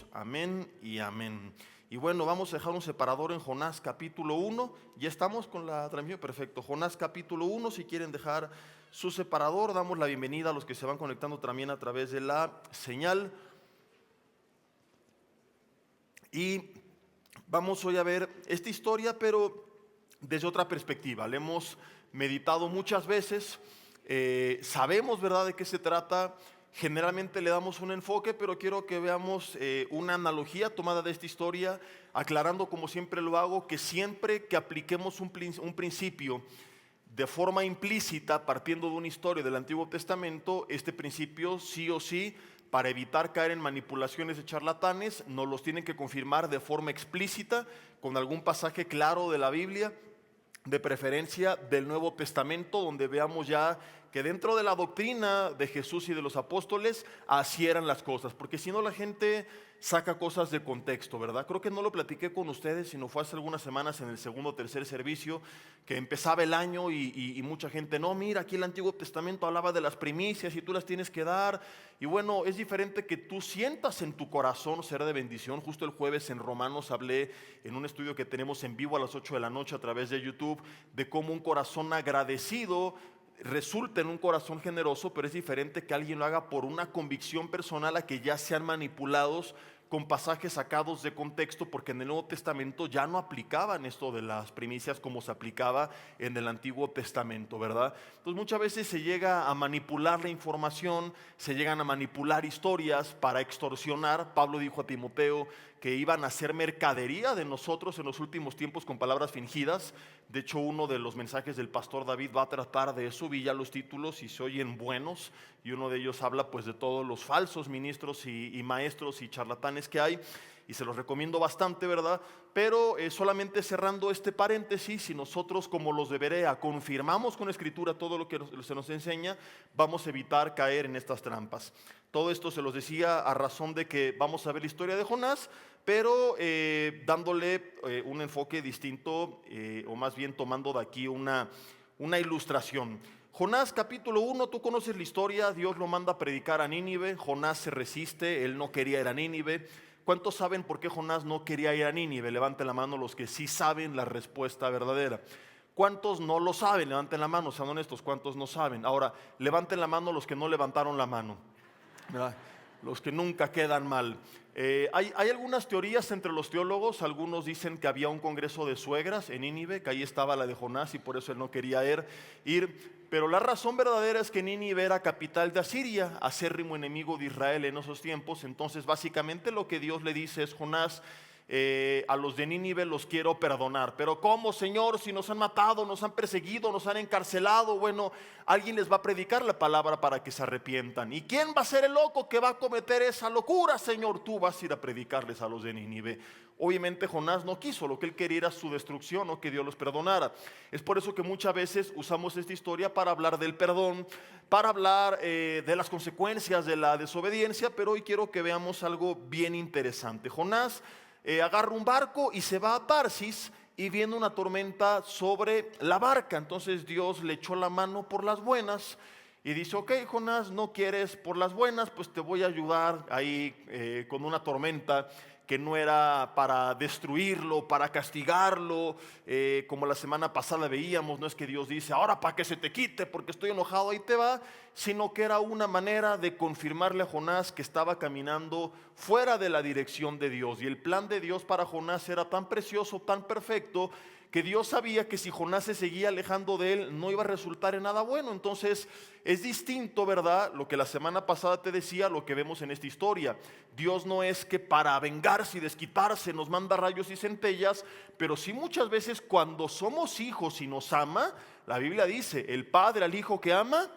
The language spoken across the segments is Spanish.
Dios, amén y amén. Y bueno, vamos a dejar un separador en Jonás capítulo 1. Ya estamos con la transmisión, perfecto. Jonás capítulo 1, si quieren dejar su separador, damos la bienvenida a los que se van conectando también a través de la señal. Y vamos hoy a ver esta historia, pero desde otra perspectiva. La hemos meditado muchas veces, sabemos, ¿verdad?, de qué se trata. Generalmente le damos un enfoque, pero quiero que veamos una analogía tomada de esta historia, aclarando, como siempre lo hago, que siempre que apliquemos un principio de forma implícita, partiendo de una historia del Antiguo Testamento, este principio sí o sí, para evitar caer en manipulaciones de charlatanes, nos los tienen que confirmar de forma explícita, con algún pasaje claro de la Biblia, de preferencia del Nuevo Testamento, donde veamos ya que dentro de la doctrina de Jesús y de los apóstoles así eran las cosas, porque si no la gente saca cosas de contexto, ¿verdad? Creo que no lo platiqué con ustedes, sino fue hace algunas semanas en el segundo o tercer servicio, que empezaba el año y mucha gente, no, mira, aquí el Antiguo Testamento hablaba de las primicias y tú las tienes que dar. Y bueno, es diferente que tú sientas en tu corazón ser de bendición. Justo el jueves en Romanos hablé en un estudio que tenemos en vivo a las 8 de la noche a través de YouTube, de cómo un corazón agradecido resulta en un corazón generoso, pero es diferente que alguien lo haga por una convicción personal a que ya sean manipulados con pasajes sacados de contexto, porque en el Nuevo Testamento ya no aplicaban esto de las primicias como se aplicaba en el Antiguo Testamento, ¿verdad? Entonces muchas veces se llega a manipular la información, se llegan a manipular historias para extorsionar. Pablo dijo a Timoteo que iban a hacer mercadería de nosotros en los últimos tiempos con palabras fingidas. De hecho, uno de los mensajes del pastor David va a tratar de eso. Vi ya los títulos y se oyen buenos, y uno de ellos habla pues de todos los falsos ministros y maestros y charlatanes que hay, y se los recomiendo bastante, ¿verdad? Pero solamente cerrando este paréntesis, si nosotros como los de Berea confirmamos con escritura todo lo que se nos enseña, vamos a evitar caer en estas trampas. Todo esto se los decía a razón de que vamos a ver la historia de Jonás, pero dándole un enfoque distinto, o más bien tomando de aquí una ilustración. Jonás capítulo 1, tú conoces la historia. Dios lo manda a predicar a Nínive. Jonás se resiste, él no quería ir a Nínive. ¿Cuántos saben por qué Jonás no quería ir a Nínive? Levanten la mano los que sí saben la respuesta verdadera. ¿Cuántos no lo saben? Levanten la mano, sean honestos, ¿cuántos no saben? Ahora, levanten la mano los que no levantaron la mano, ¿verdad? Los que nunca quedan mal. Hay algunas teorías entre los teólogos. Algunos dicen que había un congreso de suegras en Nínive, que ahí estaba la de Jonás y por eso él no quería ir. Pero la razón verdadera es que Nínive era capital de Asiria, acérrimo enemigo de Israel en esos tiempos. Entonces básicamente lo que Dios le dice es: Jonás, a los de Nínive los quiero perdonar. Pero ¿cómo, Señor? Si nos han matado, nos han perseguido, nos han encarcelado. Bueno, alguien les va a predicar la palabra para que se arrepientan. ¿Y quién va a ser el loco que va a cometer esa locura, Señor? Tú vas a ir a predicarles a los de Nínive. Obviamente Jonás no quiso, lo que él quería era su destrucción, o que Dios los perdonara. Es por eso que muchas veces usamos esta historia para hablar del perdón, para hablar de las consecuencias de la desobediencia. Pero hoy quiero que veamos algo bien interesante. Jonás agarra un barco y se va a Tarsis, y viene una tormenta sobre la barca. Entonces Dios le echó la mano por las buenas y dice: ok, Jonás, no quieres por las buenas, pues te voy a ayudar ahí con una tormenta que no era para destruirlo, para castigarlo, como la semana pasada veíamos. No es que Dios dice: ahora para que se te quite porque estoy enojado, ahí te va, sino que era una manera de confirmarle a Jonás que estaba caminando fuera de la dirección de Dios. Y el plan de Dios para Jonás era tan precioso, tan perfecto, que Dios sabía que si Jonás se seguía alejando de él, no iba a resultar en nada bueno. Entonces es distinto, ¿verdad?, lo que la semana pasada te decía, lo que vemos en esta historia. Dios no es que para vengarse y desquitarse nos manda rayos y centellas, pero sí muchas veces cuando somos hijos y nos ama, la Biblia dice: el padre al hijo que ama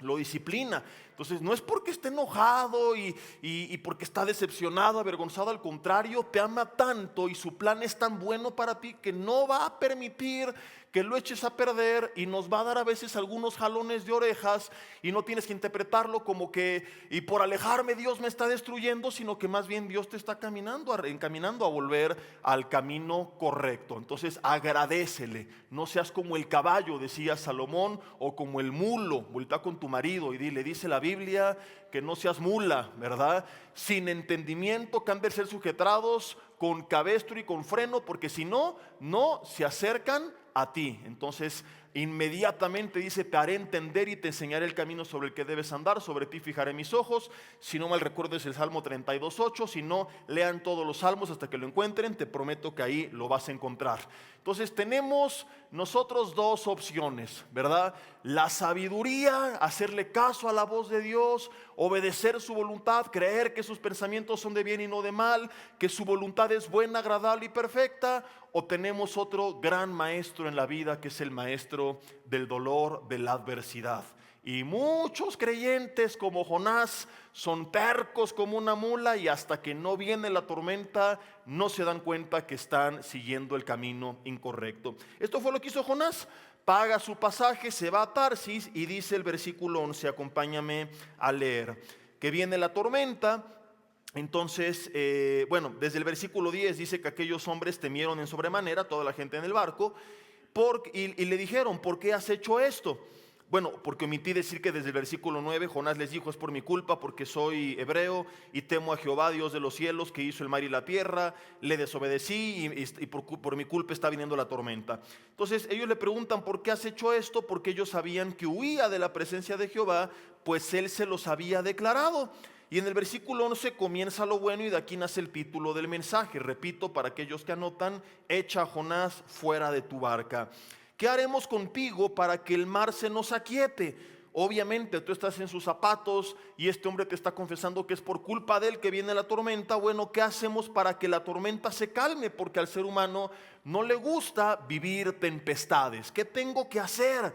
lo disciplina. Entonces no es porque esté enojado y porque está decepcionado, avergonzado. Al contrario, te ama tanto y su plan es tan bueno para ti que no va a permitir que lo eches a perder, y nos va a dar a veces algunos jalones de orejas, y no tienes que interpretarlo como que y por alejarme Dios me está destruyendo, sino que más bien Dios te está encaminando a volver al camino correcto. Entonces agradécele, no seas como el caballo, decía Salomón, o como el mulo. Voltea con tu marido y dile: dice la Biblia, que no seas mula, ¿verdad? Sin entendimiento, que han de ser sujetados con cabestro y con freno, porque si no, no se acercan a ti. Entonces, inmediatamente dice: te haré entender y te enseñaré el camino sobre el que debes andar, sobre ti fijaré mis ojos. Si no mal recuerdo es el Salmo 32:8, si no, lean todos los salmos hasta que lo encuentren, te prometo que ahí lo vas a encontrar. Entonces tenemos nosotros dos opciones, ¿verdad? La sabiduría, hacerle caso a la voz de Dios, obedecer su voluntad, creer que sus pensamientos son de bien y no de mal, que su voluntad es buena, agradable y perfecta. O tenemos otro gran maestro en la vida, que es el maestro del dolor, de la adversidad. Y muchos creyentes como Jonás son tercos como una mula, y hasta que no viene la tormenta no se dan cuenta que están siguiendo el camino incorrecto. Esto fue lo que hizo Jonás. Paga su pasaje, se va a Tarsis, y dice el versículo 11, acompáñame a leer, que viene la tormenta. Entonces, desde el versículo 10 dice que aquellos hombres temieron en sobremanera, toda la gente en el barco, y le dijeron: ¿por qué has hecho esto? Bueno, porque omití decir que desde el versículo 9 Jonás les dijo: es por mi culpa, porque soy hebreo y temo a Jehová, Dios de los cielos, que hizo el mar y la tierra. Le desobedecí y por mi culpa está viniendo la tormenta. Entonces ellos le preguntan: ¿por qué has hecho esto? Porque ellos sabían que huía de la presencia de Jehová, pues él se los había declarado. Y en el versículo 11 comienza lo bueno, y de aquí nace el título del mensaje. Repito, para aquellos que anotan: echa a Jonás fuera de tu barca. ¿Qué haremos contigo para que el mar se nos aquiete? Obviamente tú estás en sus zapatos y este hombre te está confesando que es por culpa de él que viene la tormenta. Bueno, ¿qué hacemos para que la tormenta se calme? Porque al ser humano no le gusta vivir tempestades. ¿Qué tengo que hacer?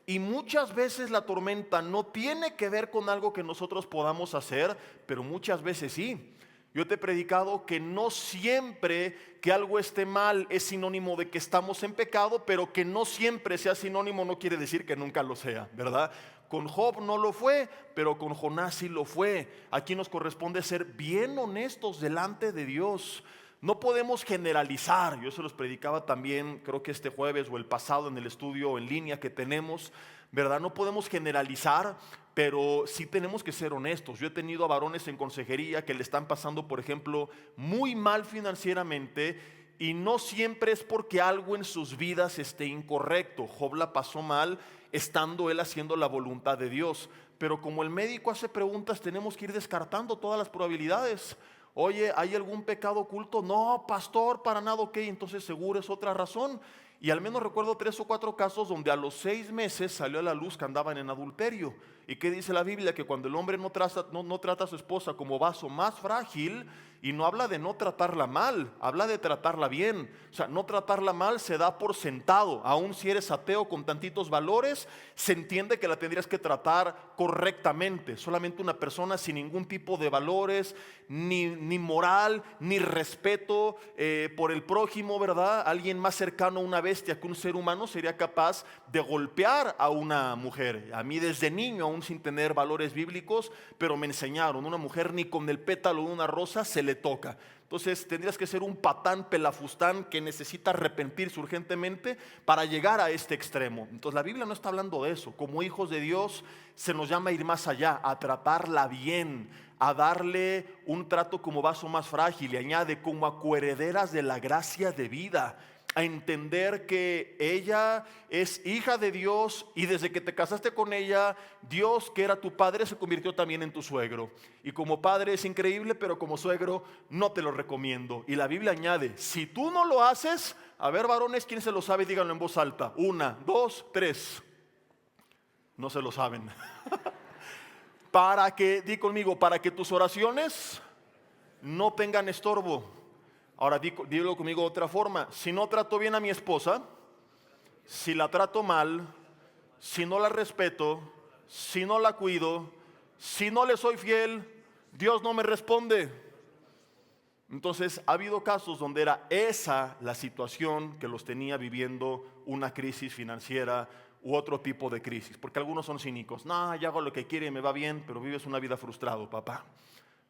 Y muchas veces la tormenta no tiene que ver con algo que nosotros podamos hacer, pero muchas veces sí. Yo te he predicado que no siempre que algo esté mal es sinónimo de que estamos en pecado, pero que no siempre sea sinónimo no quiere decir que nunca lo sea, ¿verdad? Con Job no lo fue, pero con Jonás sí lo fue. Aquí nos corresponde ser bien honestos delante de Dios. No podemos generalizar. Yo se los predicaba también, creo que este jueves o el pasado, en el estudio en línea que tenemos, ¿verdad? No podemos generalizar, pero sí tenemos que ser honestos. Yo he tenido a varones en consejería que le están pasando, por ejemplo, muy mal financieramente, y no siempre es porque algo en sus vidas esté incorrecto. Job la pasó mal estando él haciendo la voluntad de Dios, pero como el médico hace preguntas, tenemos que ir descartando todas las probabilidades. Oye, ¿hay algún pecado oculto? No, pastor, para nada. Ok, entonces seguro es otra razón. Y al menos recuerdo 3 o 4 casos donde a los 6 meses salió a la luz que andaban en adulterio. ¿Y qué dice la Biblia? Que cuando el hombre no trata a su esposa como vaso más frágil, y no habla de no tratarla mal, habla de tratarla bien. O sea, no tratarla mal se da por sentado. Aun si eres ateo con tantitos valores, se entiende que la tendrías que tratar correctamente. Solamente una persona sin ningún tipo de valores, ni moral, ni respeto por el prójimo, ¿verdad? Alguien más cercano a una bestia que un ser humano sería capaz de golpear a una mujer. A mí desde niño, aún sin tener valores bíblicos, pero me enseñaron: una mujer ni con el pétalo de una rosa se le toca. Entonces tendrías que ser un patán pelafustán que necesita arrepentirse urgentemente para llegar a este extremo. Entonces la Biblia no está hablando de eso. Como hijos de Dios se nos llama a ir más allá, a tratarla bien, a darle un trato como vaso más frágil, y añade: como a coherederas de la gracia de vida. A entender que ella es hija de Dios, y desde que te casaste con ella, Dios, que era tu padre, se convirtió también en tu suegro. Y como padre es increíble, pero como suegro no te lo recomiendo. Y la Biblia añade: si tú no lo haces, a ver, varones, ¿quién se lo sabe? Díganlo en voz alta. 1, 2, 3. No se lo saben. Di conmigo, para que tus oraciones no tengan estorbo. Ahora dilo conmigo de otra forma: si no trato bien a mi esposa, si la trato mal, si no la respeto, si no la cuido, si no le soy fiel, Dios no me responde. Entonces ha habido casos donde era esa la situación que los tenía viviendo una crisis financiera u otro tipo de crisis. Porque algunos son cínicos: no, yo hago lo que quiero y me va bien. Pero vives una vida frustrado, papá.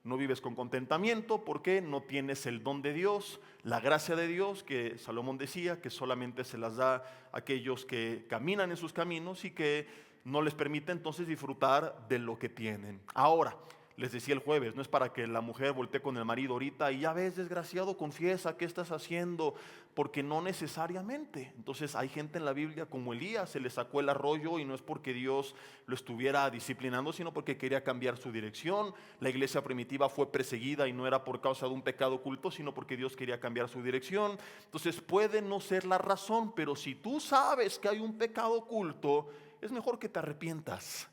No vives con contentamiento porque no tienes el don de Dios, la gracia de Dios, que Salomón decía que solamente se las da a aquellos que caminan en sus caminos y que no les permite entonces disfrutar de lo que tienen. Ahora, les decía el jueves, no es para que la mujer voltee con el marido ahorita y ya ves, desgraciado, confiesa qué estás haciendo, porque no necesariamente. Entonces hay gente en la Biblia como Elías, se le sacó el arroyo y no es porque Dios lo estuviera disciplinando, sino porque quería cambiar su dirección. La iglesia primitiva fue perseguida y no era por causa de un pecado oculto, sino porque Dios quería cambiar su dirección. Entonces puede no ser la razón, pero si tú sabes que hay un pecado oculto, es mejor que te arrepientas,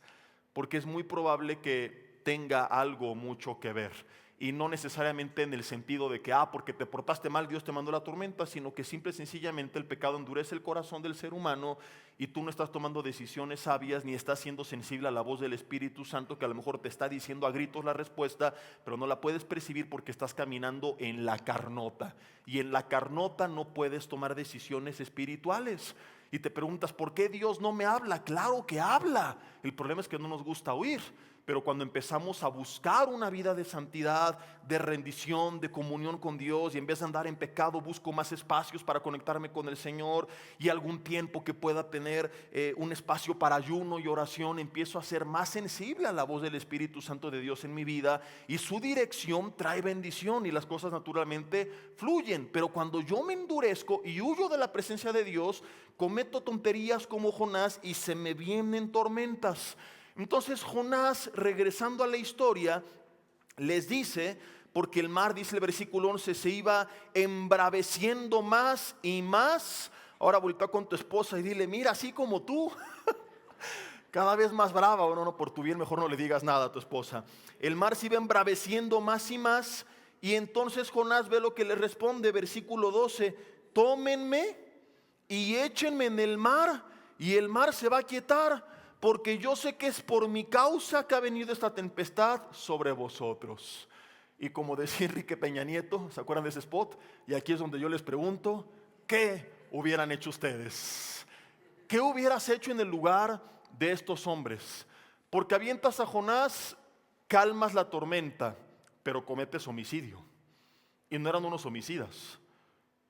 porque es muy probable que tenga algo mucho que ver, y no necesariamente en el sentido de que porque te portaste mal Dios te mandó la tormenta, sino que simple y sencillamente el pecado endurece el corazón del ser humano y tú no estás tomando decisiones sabias ni estás siendo sensible a la voz del Espíritu Santo, que a lo mejor te está diciendo a gritos la respuesta, pero no la puedes percibir porque estás caminando en la carnota, y en la carnota no puedes tomar decisiones espirituales. Y te preguntas, ¿por qué Dios no me habla? Claro que habla. El problema es que no nos gusta oír. Pero cuando empezamos a buscar una vida de santidad, de rendición, de comunión con Dios, y en vez de andar en pecado busco más espacios para conectarme con el Señor, y algún tiempo que pueda tener un espacio para ayuno y oración, empiezo a ser más sensible a la voz del Espíritu Santo de Dios en mi vida, y su dirección trae bendición y las cosas naturalmente fluyen. Pero cuando yo me endurezco y huyo de la presencia de Dios, cometo tonterías como Jonás y se me vienen tormentas. Entonces Jonás, regresando a la historia, les dice, porque el mar, dice el versículo 11, se iba embraveciendo más y más. Ahora voltea con tu esposa y dile, mira, así como tú, cada vez más brava. O no, por tu bien mejor no le digas nada a tu esposa. El mar se iba embraveciendo más y más, y entonces Jonás ve lo que le responde, versículo 12, tómenme y échenme en el mar, y el mar se va a quietar, porque yo sé que es por mi causa que ha venido esta tempestad sobre vosotros. Y como decía Enrique Peña Nieto, ¿se acuerdan de ese spot? Y aquí es donde yo les pregunto, ¿qué hubieran hecho ustedes? ¿Qué hubieras hecho en el lugar de estos hombres? Porque avientas a Jonás, calmas la tormenta, pero cometes homicidio. Y no eran unos homicidas.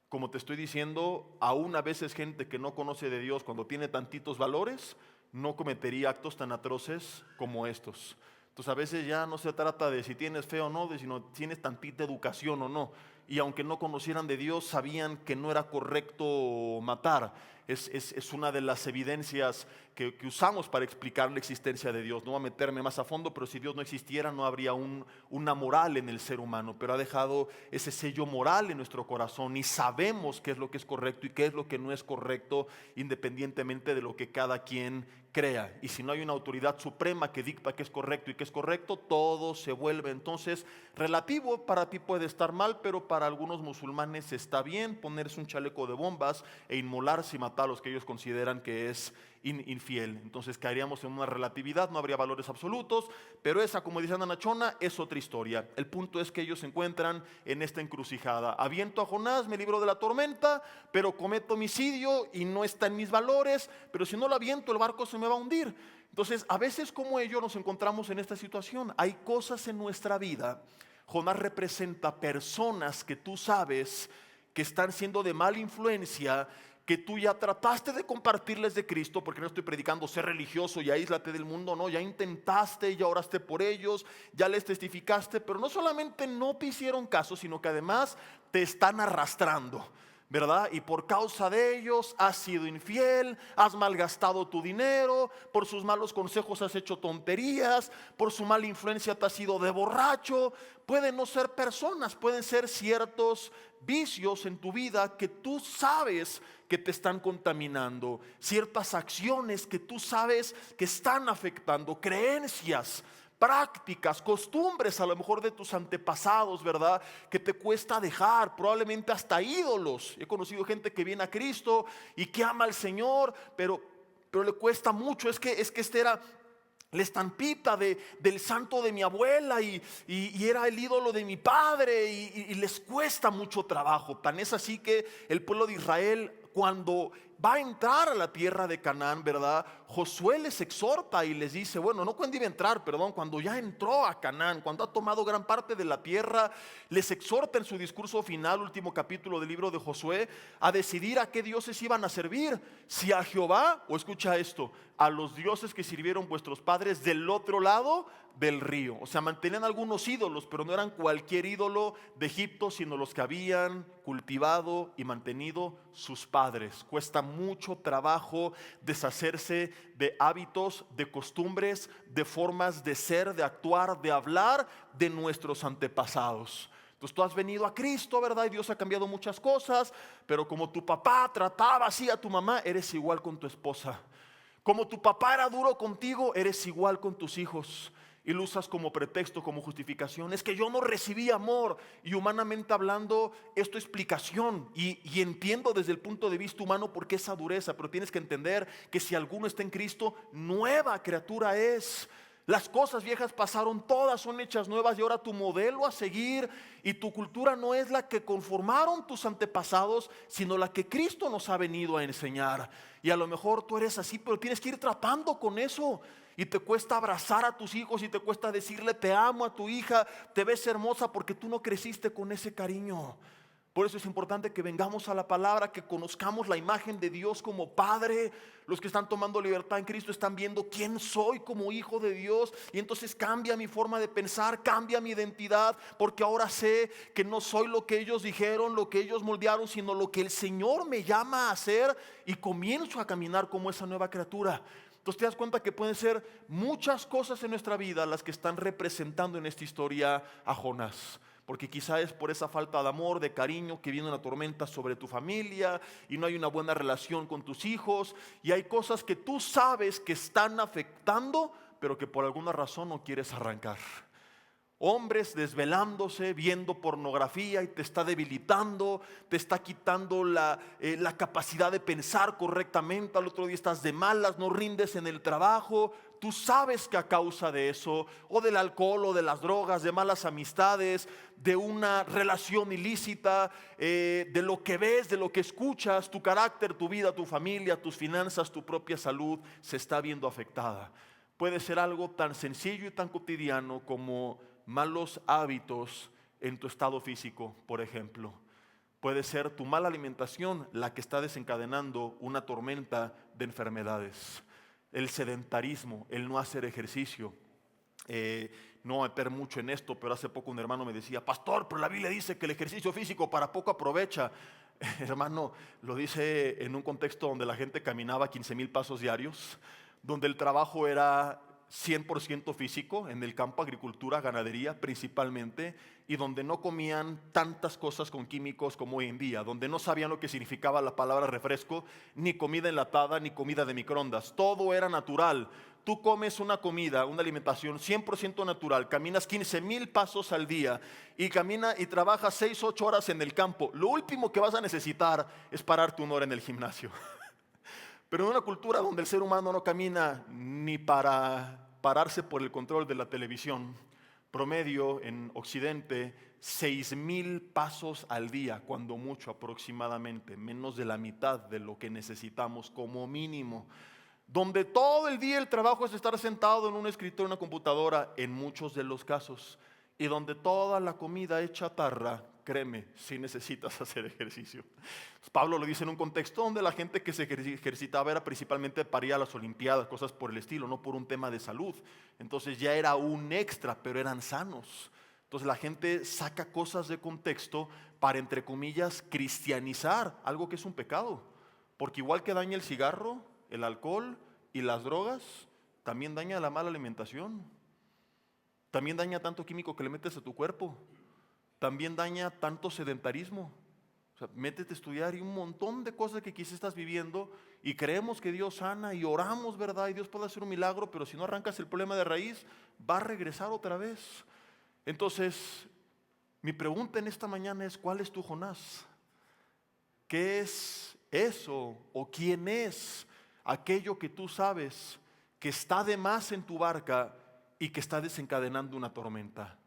Como te estoy diciendo, aún a veces gente que no conoce de Dios, cuando tiene tantitos valores, no cometería actos tan atroces como estos. Entonces a veces ya no se trata de si tienes fe o no, de si no tienes tantita educación o no. Y aunque no conocieran de Dios, sabían que no era correcto matar. Es una de las evidencias que usamos para explicar la existencia de Dios. No voy a meterme más a fondo, pero si Dios no existiera no habría una moral en el ser humano, pero ha dejado ese sello moral en nuestro corazón y sabemos qué es lo que es correcto y qué es lo que no es correcto, independientemente de lo que cada quien crea. Y si no hay una autoridad suprema que dicta qué es correcto y qué es correcto, todo se vuelve entonces relativo. Para ti puede estar mal, pero para algunos musulmanes está bien ponerse un chaleco de bombas e inmolarse y matar a los que ellos consideran que es infiel. Entonces caeríamos en una relatividad, no habría valores absolutos, pero esa, como dice Ana Nachona, es otra historia. El punto es que ellos se encuentran en esta encrucijada. Aviento a Jonás, me libro de la tormenta, pero cometo homicidio y no está en mis valores, pero si no lo aviento el barco se me va a hundir. Entonces a veces como ellos nos encontramos en esta situación. Hay cosas en nuestra vida. Jonás representa personas que tú sabes que están siendo de mala influencia, que tú ya trataste de compartirles de Cristo, porque no estoy predicando ser religioso y aíslate del mundo, no, ya intentaste, ya oraste por ellos, ya les testificaste, pero no solamente no te hicieron caso, sino que además te están arrastrando, ¿verdad? Y por causa de ellos has sido infiel, has malgastado tu dinero, por sus malos consejos has hecho tonterías, por su mala influencia te has ido de borracho. Pueden no ser personas, pueden ser ciertos vicios en tu vida que tú sabes que te están contaminando, ciertas acciones que tú sabes que están afectando, creencias, prácticas, costumbres a lo mejor de tus antepasados, ¿verdad? Que te cuesta dejar, probablemente hasta ídolos. He conocido gente que viene a Cristo y que ama al Señor, pero le cuesta mucho. Es que este era la estampita del santo de mi abuela y era el ídolo de mi padre y les cuesta mucho trabajo. Tan es así que el pueblo de Israel, cuando va a entrar a la tierra de Canaán, ¿verdad? Josué les exhorta y les dice, bueno, no cuando iba a entrar, perdón, cuando ya entró a Canaán, cuando ha tomado gran parte de la tierra, les exhorta en su discurso final, último capítulo del libro de Josué, a decidir a qué dioses iban a servir, si a Jehová, o escucha esto, a los dioses que sirvieron vuestros padres del otro lado del río. O sea, mantenían algunos ídolos, pero no eran cualquier ídolo de Egipto, sino los que habían cultivado y mantenido sus padres. Cuesta mucho trabajo deshacerse de hábitos, de costumbres, de formas de ser, de actuar, de hablar de nuestros antepasados. Entonces tú has venido a Cristo, ¿verdad? Y Dios ha cambiado muchas cosas, pero como tu papá trataba así a tu mamá, eres igual con tu esposa. Como tu papá era duro contigo, eres igual con tus hijos. Y lo usas como pretexto, como justificación. Es que yo no recibí amor. Y humanamente hablando, esto es explicación. Y entiendo desde el punto de vista humano por qué esa dureza. Pero tienes que entender que si alguno está en Cristo, nueva criatura es. Las cosas viejas pasaron, todas son hechas nuevas y ahora tu modelo a seguir y tu cultura no es la que conformaron tus antepasados, sino la que Cristo nos ha venido a enseñar. Y a lo mejor tú eres así, pero tienes que ir tratando con eso. Y te cuesta abrazar a tus hijos y te cuesta decirle te amo a tu hija, te ves hermosa porque tú no creciste con ese cariño. Por eso es importante que vengamos a la palabra, que conozcamos la imagen de Dios como Padre. Los que están tomando libertad en Cristo están viendo quién soy como hijo de Dios. Y entonces cambia mi forma de pensar, cambia mi identidad. Porque ahora sé que no soy lo que ellos dijeron, lo que ellos moldearon, sino lo que el Señor me llama a hacer. Y comienzo a caminar como esa nueva criatura. Entonces te das cuenta que pueden ser muchas cosas en nuestra vida las que están representando en esta historia a Jonás. Porque quizá es por esa falta de amor, de cariño, que viene una tormenta sobre tu familia y no hay una buena relación con tus hijos. Y hay cosas que tú sabes que están afectando, pero que por alguna razón no quieres arrancar. Hombres desvelándose, viendo pornografía y te está debilitando, te está quitando la capacidad de pensar correctamente. Al otro día estás de malas, no rindes en el trabajo. Tú sabes que a causa de eso, o del alcohol, o de las drogas, de malas amistades, de una relación ilícita, de lo que ves, de lo que escuchas, tu carácter, tu vida, tu familia, tus finanzas, tu propia salud se está viendo afectada. Puede ser algo tan sencillo y tan cotidiano como malos hábitos en tu estado físico, por ejemplo. Puede ser tu mala alimentación la que está desencadenando una tormenta de enfermedades. El sedentarismo, el no hacer ejercicio. No meter mucho en esto, pero hace poco un hermano me decía, pastor, pero la Biblia dice que el ejercicio físico para poco aprovecha. Hermano, lo dice en un contexto donde la gente caminaba 15,000 pasos diarios, donde el trabajo era 100% físico, en el campo, agricultura, ganadería principalmente, y donde no comían tantas cosas con químicos como hoy en día, donde no sabían lo que significaba la palabra refresco, ni comida enlatada, ni comida de microondas, todo era natural. Tú comes una comida, una alimentación 100% natural, caminas 15,000 pasos al día y trabajas 6, 8 horas en el campo. Lo último que vas a necesitar es pararte 1 hora en el gimnasio. Pero en una cultura donde el ser humano no camina ni para pararse por el control de la televisión, promedio en Occidente 6,000 pasos al día, cuando mucho aproximadamente, menos de la mitad de lo que necesitamos como mínimo. Donde todo el día el trabajo es estar sentado en un escritorio, en una computadora, en muchos de los casos, y donde toda la comida es chatarra. Créeme, si necesitas hacer ejercicio. Pablo lo dice en un contexto donde la gente que se ejercitaba era principalmente para ir a las olimpiadas, cosas por el estilo, no por un tema de salud. Entonces ya era un extra, pero eran sanos. Entonces la gente saca cosas de contexto para, entre comillas, cristianizar algo que es un pecado. Porque igual que daña el cigarro, el alcohol y las drogas, también daña la mala alimentación. También daña tanto químico que le metes a tu cuerpo. También daña tanto sedentarismo. O sea, métete a estudiar y un montón de cosas que quizás estás viviendo y creemos que Dios sana y oramos, ¿verdad? Y Dios puede hacer un milagro, pero si no arrancas el problema de raíz, va a regresar otra vez. Entonces, mi pregunta en esta mañana es, ¿cuál es tu Jonás? ¿Qué es eso o quién es aquello que tú sabes que está de más en tu barca y que está desencadenando una tormenta?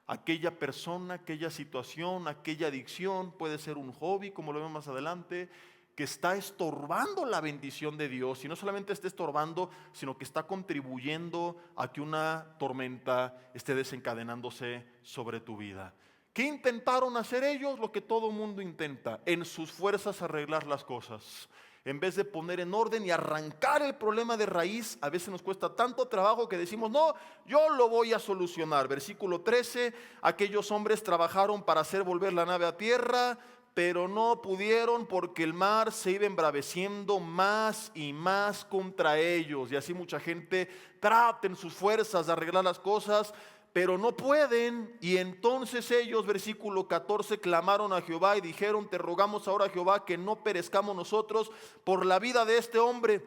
Aquella persona, aquella situación, aquella adicción, puede ser un hobby, como lo vemos más adelante, que está estorbando la bendición de Dios, y no solamente está estorbando, sino que está contribuyendo a que una tormenta esté desencadenándose sobre tu vida. ¿Qué intentaron hacer ellos? Lo que todo mundo intenta, en sus fuerzas arreglar las cosas. En vez de poner en orden y arrancar el problema de raíz, a veces nos cuesta tanto trabajo que decimos, no, yo lo voy a solucionar. Versículo 13, aquellos hombres trabajaron para hacer volver la nave a tierra, pero no pudieron porque el mar se iba embraveciendo más y más contra ellos. Y así mucha gente trata en sus fuerzas de arreglar las cosas, pero no pueden. Y entonces ellos, versículo 14, clamaron a Jehová y dijeron, te rogamos ahora, Jehová, que no perezcamos nosotros por la vida de este hombre,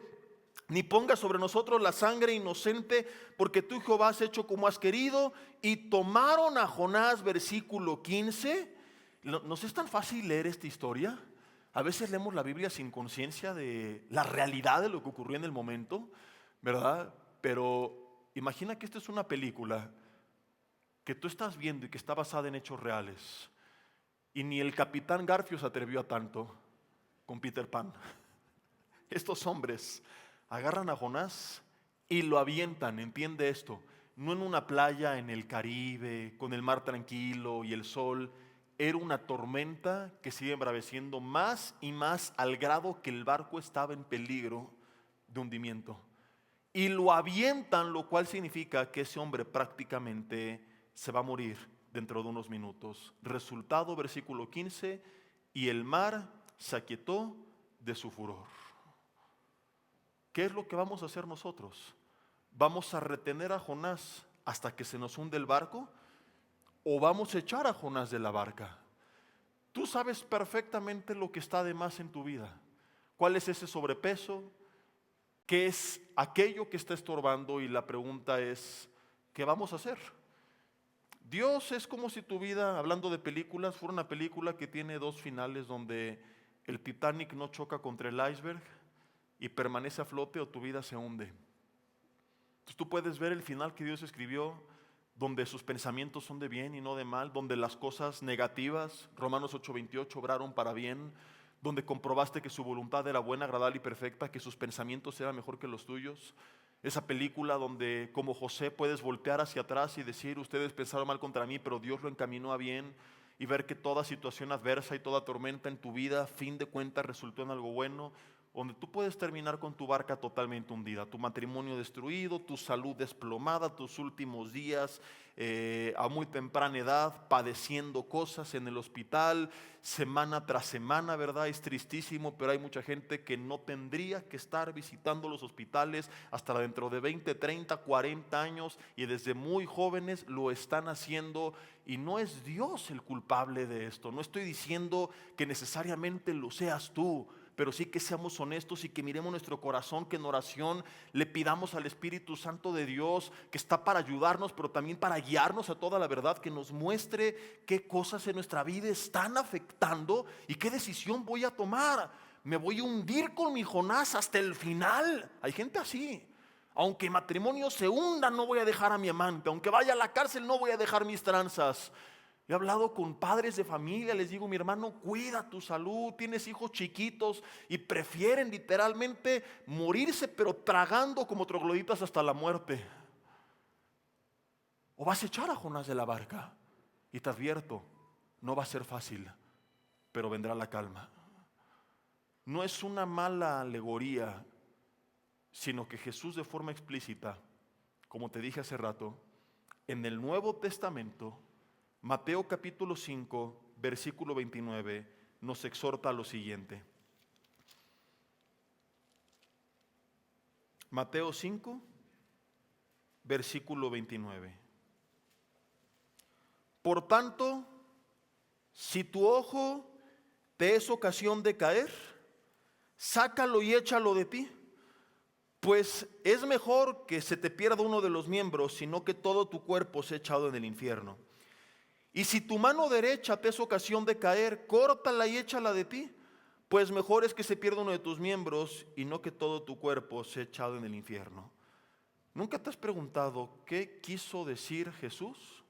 ni ponga sobre nosotros la sangre inocente, porque tú, Jehová, has hecho como has querido. Y tomaron a Jonás, versículo 15. ¿Nos es tan fácil leer esta historia? A veces leemos la Biblia sin conciencia de la realidad de lo que ocurrió en el momento, ¿verdad? Pero imagina que esta es una película que tú estás viendo y que está basada en hechos reales. Y ni el capitán Garfio se atrevió a tanto con Peter Pan. Estos hombres agarran a Jonás y lo avientan, entiende esto, no en una playa en el Caribe, con el mar tranquilo y el sol. Era una tormenta que se iba embraveciendo más y más al grado que el barco estaba en peligro de hundimiento. Y lo avientan, lo cual significa que ese hombre prácticamente se va a morir dentro de unos minutos. Resultado, versículo 15, y el mar se aquietó de su furor. ¿Qué es lo que vamos a hacer nosotros? ¿Vamos a retener a Jonás hasta que se nos hunde el barco? ¿O vamos a echar a Jonás de la barca? Tú sabes perfectamente lo que está de más en tu vida. ¿Cuál es ese sobrepeso? ¿Qué es aquello que está estorbando? Y la pregunta es, ¿qué vamos a hacer? Dios es como si tu vida, hablando de películas, fuera una película que tiene dos finales, donde el Titanic no choca contra el iceberg y permanece a flote, o tu vida se hunde. Entonces tú puedes ver el final que Dios escribió, donde sus pensamientos son de bien y no de mal, donde las cosas negativas, Romanos 8:28, obraron para bien, donde comprobaste que su voluntad era buena, agradable y perfecta, que sus pensamientos eran mejor que los tuyos. Esa película donde, como José, puedes voltear hacia atrás y decir, ustedes pensaron mal contra mí, pero Dios lo encaminó a bien, y ver que toda situación adversa y toda tormenta en tu vida, a fin de cuentas, resultó en algo bueno, donde tú puedes terminar con tu barca totalmente hundida, tu matrimonio destruido, tu salud desplomada, tus últimos días a muy temprana edad padeciendo cosas en el hospital, semana tras semana, ¿verdad? Es tristísimo, pero hay mucha gente que no tendría que estar visitando los hospitales hasta dentro de 20, 30, 40 años, y desde muy jóvenes lo están haciendo, y no es Dios el culpable de esto. No estoy diciendo que necesariamente lo seas tú, pero sí que seamos honestos y que miremos nuestro corazón, que en oración le pidamos al Espíritu Santo de Dios, que está para ayudarnos, pero también para guiarnos a toda la verdad, que nos muestre qué cosas en nuestra vida están afectando y qué decisión voy a tomar. ¿Me voy a hundir con mi Jonás hasta el final? Hay gente así. Aunque matrimonio se hunda, no voy a dejar a mi amante. Aunque vaya a la cárcel, no voy a dejar mis tranzas. He hablado con padres de familia, les digo, mi hermano, cuida tu salud, tienes hijos chiquitos y prefieren literalmente morirse, pero tragando como trogloditas hasta la muerte. O vas a echar a Jonás de la barca, y te advierto, no va a ser fácil, pero vendrá la calma. No es una mala alegoría, sino que Jesús, de forma explícita, como te dije hace rato, en el Nuevo Testamento, Mateo capítulo 5, versículo 29, nos exhorta a lo siguiente. Mateo 5, versículo 29. Por tanto, si tu ojo te es ocasión de caer, sácalo y échalo de ti, pues es mejor que se te pierda uno de los miembros, sino que todo tu cuerpo sea echado en el infierno. Y si tu mano derecha te es ocasión de caer, córtala y échala de ti, pues mejor es que se pierda uno de tus miembros y no que todo tu cuerpo sea echado en el infierno. ¿Nunca te has preguntado qué quiso decir Jesús?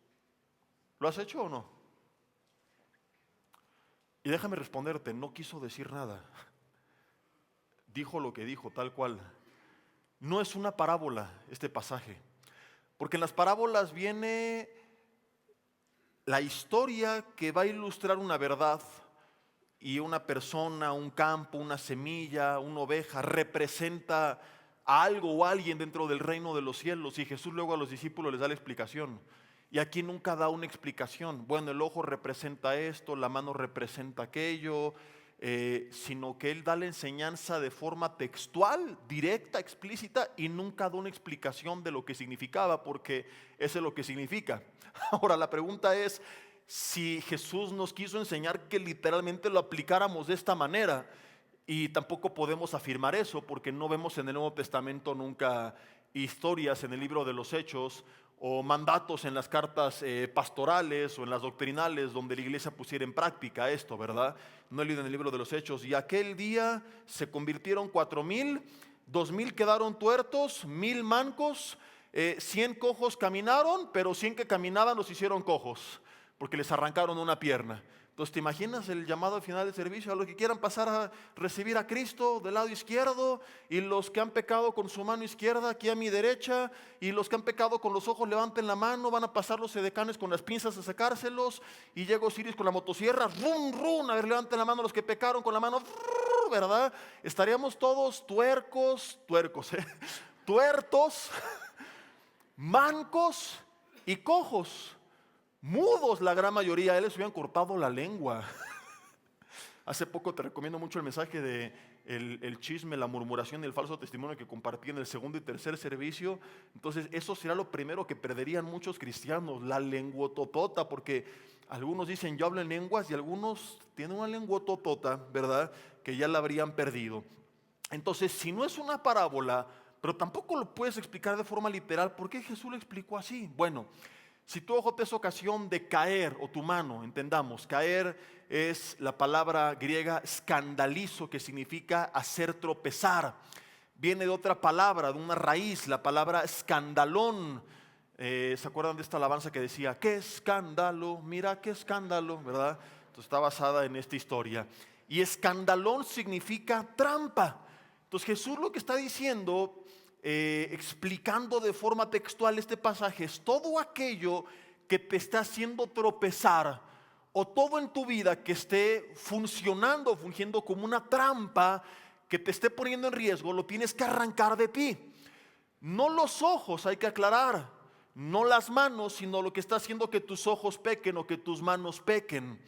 ¿Lo has hecho o no? Y déjame responderte, no quiso decir nada. dijo lo que dijo, tal cual. No es una parábola este pasaje, porque en las parábolas viene la historia que va a ilustrar una verdad, y una persona, un campo, una semilla, una oveja representa a algo o a alguien dentro del reino de los cielos, y Jesús luego a los discípulos les da la explicación. Y aquí nunca da una explicación. Bueno, el ojo representa esto, la mano representa aquello, sino que Él da la enseñanza de forma textual, directa, explícita, y nunca da una explicación de lo que significaba, porque eso es lo que significa. Ahora la pregunta es si Jesús nos quiso enseñar que literalmente lo aplicáramos de esta manera, y tampoco podemos afirmar eso porque no vemos en el Nuevo Testamento nunca historias en el libro de los Hechos o mandatos en las cartas pastorales o en las doctrinales donde la iglesia pusiera en práctica esto, ¿verdad? No he leído en el libro de los Hechos. Y aquel día se convirtieron 4,000, 2,000 quedaron tuertos, 1,000 mancos, 100 cojos caminaron, pero 100 que caminaban los hicieron cojos porque les arrancaron una pierna. Entonces, ¿te imaginas el llamado al final del servicio? A los que quieran pasar a recibir a Cristo del lado izquierdo, y los que han pecado con su mano izquierda aquí a mi derecha, y los que han pecado con los ojos levanten la mano, van a pasar los edecanes con las pinzas a sacárselos, y llega Osiris con la motosierra, rum, rum, a ver, levanten la mano los que pecaron con la mano, ¿verdad? Estaríamos todos tuertos, mancos y cojos. Mudos la gran mayoría, les hubieran cortado la lengua. Hace poco te recomiendo mucho el mensaje de el chisme, la murmuración y el falso testimonio que compartí en el segundo y tercer servicio. Entonces eso será lo primero que perderían muchos cristianos, la lenguototota, porque algunos dicen yo hablo en lenguas y algunos tienen una lenguototota, ¿verdad? Que ya la habrían perdido. Entonces, si no es una parábola, pero tampoco lo puedes explicar de forma literal, ¿por qué Jesús lo explicó así? Bueno, si tu ojo te es ocasión de caer, o tu mano, entendamos, caer es la palabra griega escandalizo, que significa hacer tropezar. Viene de otra palabra, de una raíz, la palabra escandalón. ¿Se acuerdan de esta alabanza que decía, qué escándalo, mira qué escándalo, ¿verdad? Entonces está basada en esta historia. Y escandalón significa trampa. Entonces Jesús lo que está diciendo, explicando de forma textual este pasaje, es todo aquello que te está haciendo tropezar, o todo en tu vida que esté fungiendo como una trampa, que te esté poniendo en riesgo, lo tienes que arrancar de ti. No los ojos, hay que aclarar, no las manos, sino lo que está haciendo que tus ojos pequen o que tus manos pequen.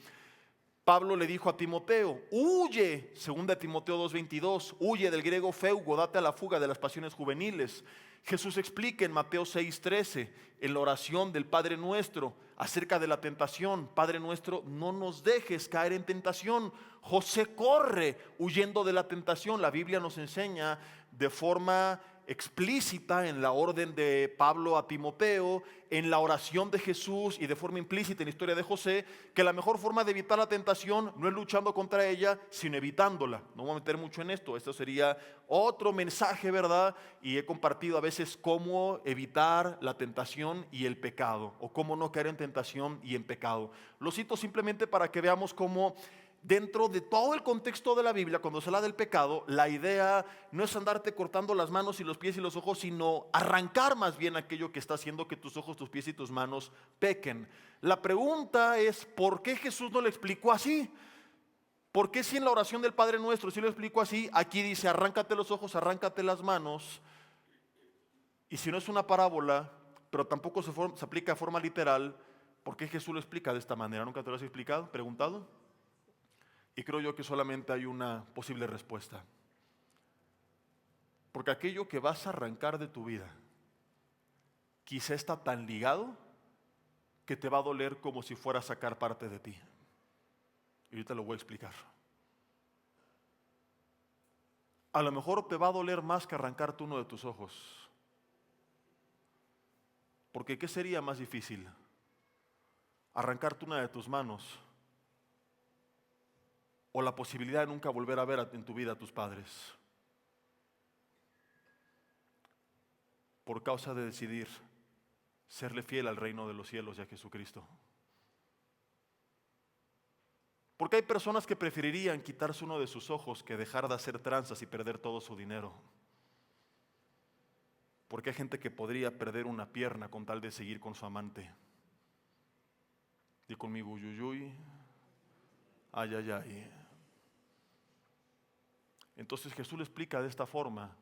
Pablo le dijo a Timoteo, huye, 2 Timoteo 2:22, huye del griego feugo, date a la fuga de las pasiones juveniles. Jesús explica en Mateo 6:13, en la oración del Padre Nuestro, acerca de la tentación, Padre Nuestro, no nos dejes caer en tentación. José corre huyendo de la tentación. La Biblia nos enseña de forma explícita en la orden de Pablo a Timoteo, en la oración de Jesús y de forma implícita en la historia de José, que la mejor forma de evitar la tentación no es luchando contra ella, sino evitándola. No voy a meter mucho en esto, esto sería otro mensaje, ¿verdad? Y he compartido a veces cómo evitar la tentación y el pecado, o cómo no caer en tentación y en pecado. Lo cito simplemente para que veamos cómo dentro de todo el contexto de la Biblia, cuando se habla del pecado, la idea no es andarte cortando las manos y los pies y los ojos, sino arrancar más bien aquello que está haciendo que tus ojos, tus pies y tus manos pequen. La pregunta es, ¿por qué Jesús no lo explicó así? ¿Por qué si en la oración del Padre Nuestro sí lo explicó así? Aquí dice, arráncate los ojos, arráncate las manos. Y si no es una parábola, pero tampoco se aplica de forma literal, ¿por qué Jesús lo explica de esta manera? ¿Nunca te lo has explicado, preguntado? Y creo yo que solamente hay una posible respuesta. Porque aquello que vas a arrancar de tu vida quizá está tan ligado que te va a doler como si fuera a sacar parte de ti. Y ahorita lo voy a explicar. A lo mejor te va a doler más que arrancarte uno de tus ojos. Porque ¿qué sería más difícil? ¿Arrancarte una de tus manos o la posibilidad de nunca volver a ver en tu vida a tus padres? Por causa de decidir serle fiel al reino de los cielos y a Jesucristo. Porque hay personas que preferirían quitarse uno de sus ojos que dejar de hacer tranzas y perder todo su dinero. Porque hay gente que podría perder una pierna con tal de seguir con su amante. Di conmigo, uyuyuy, ay, ay, ay. Entonces Jesús le explica de esta forma,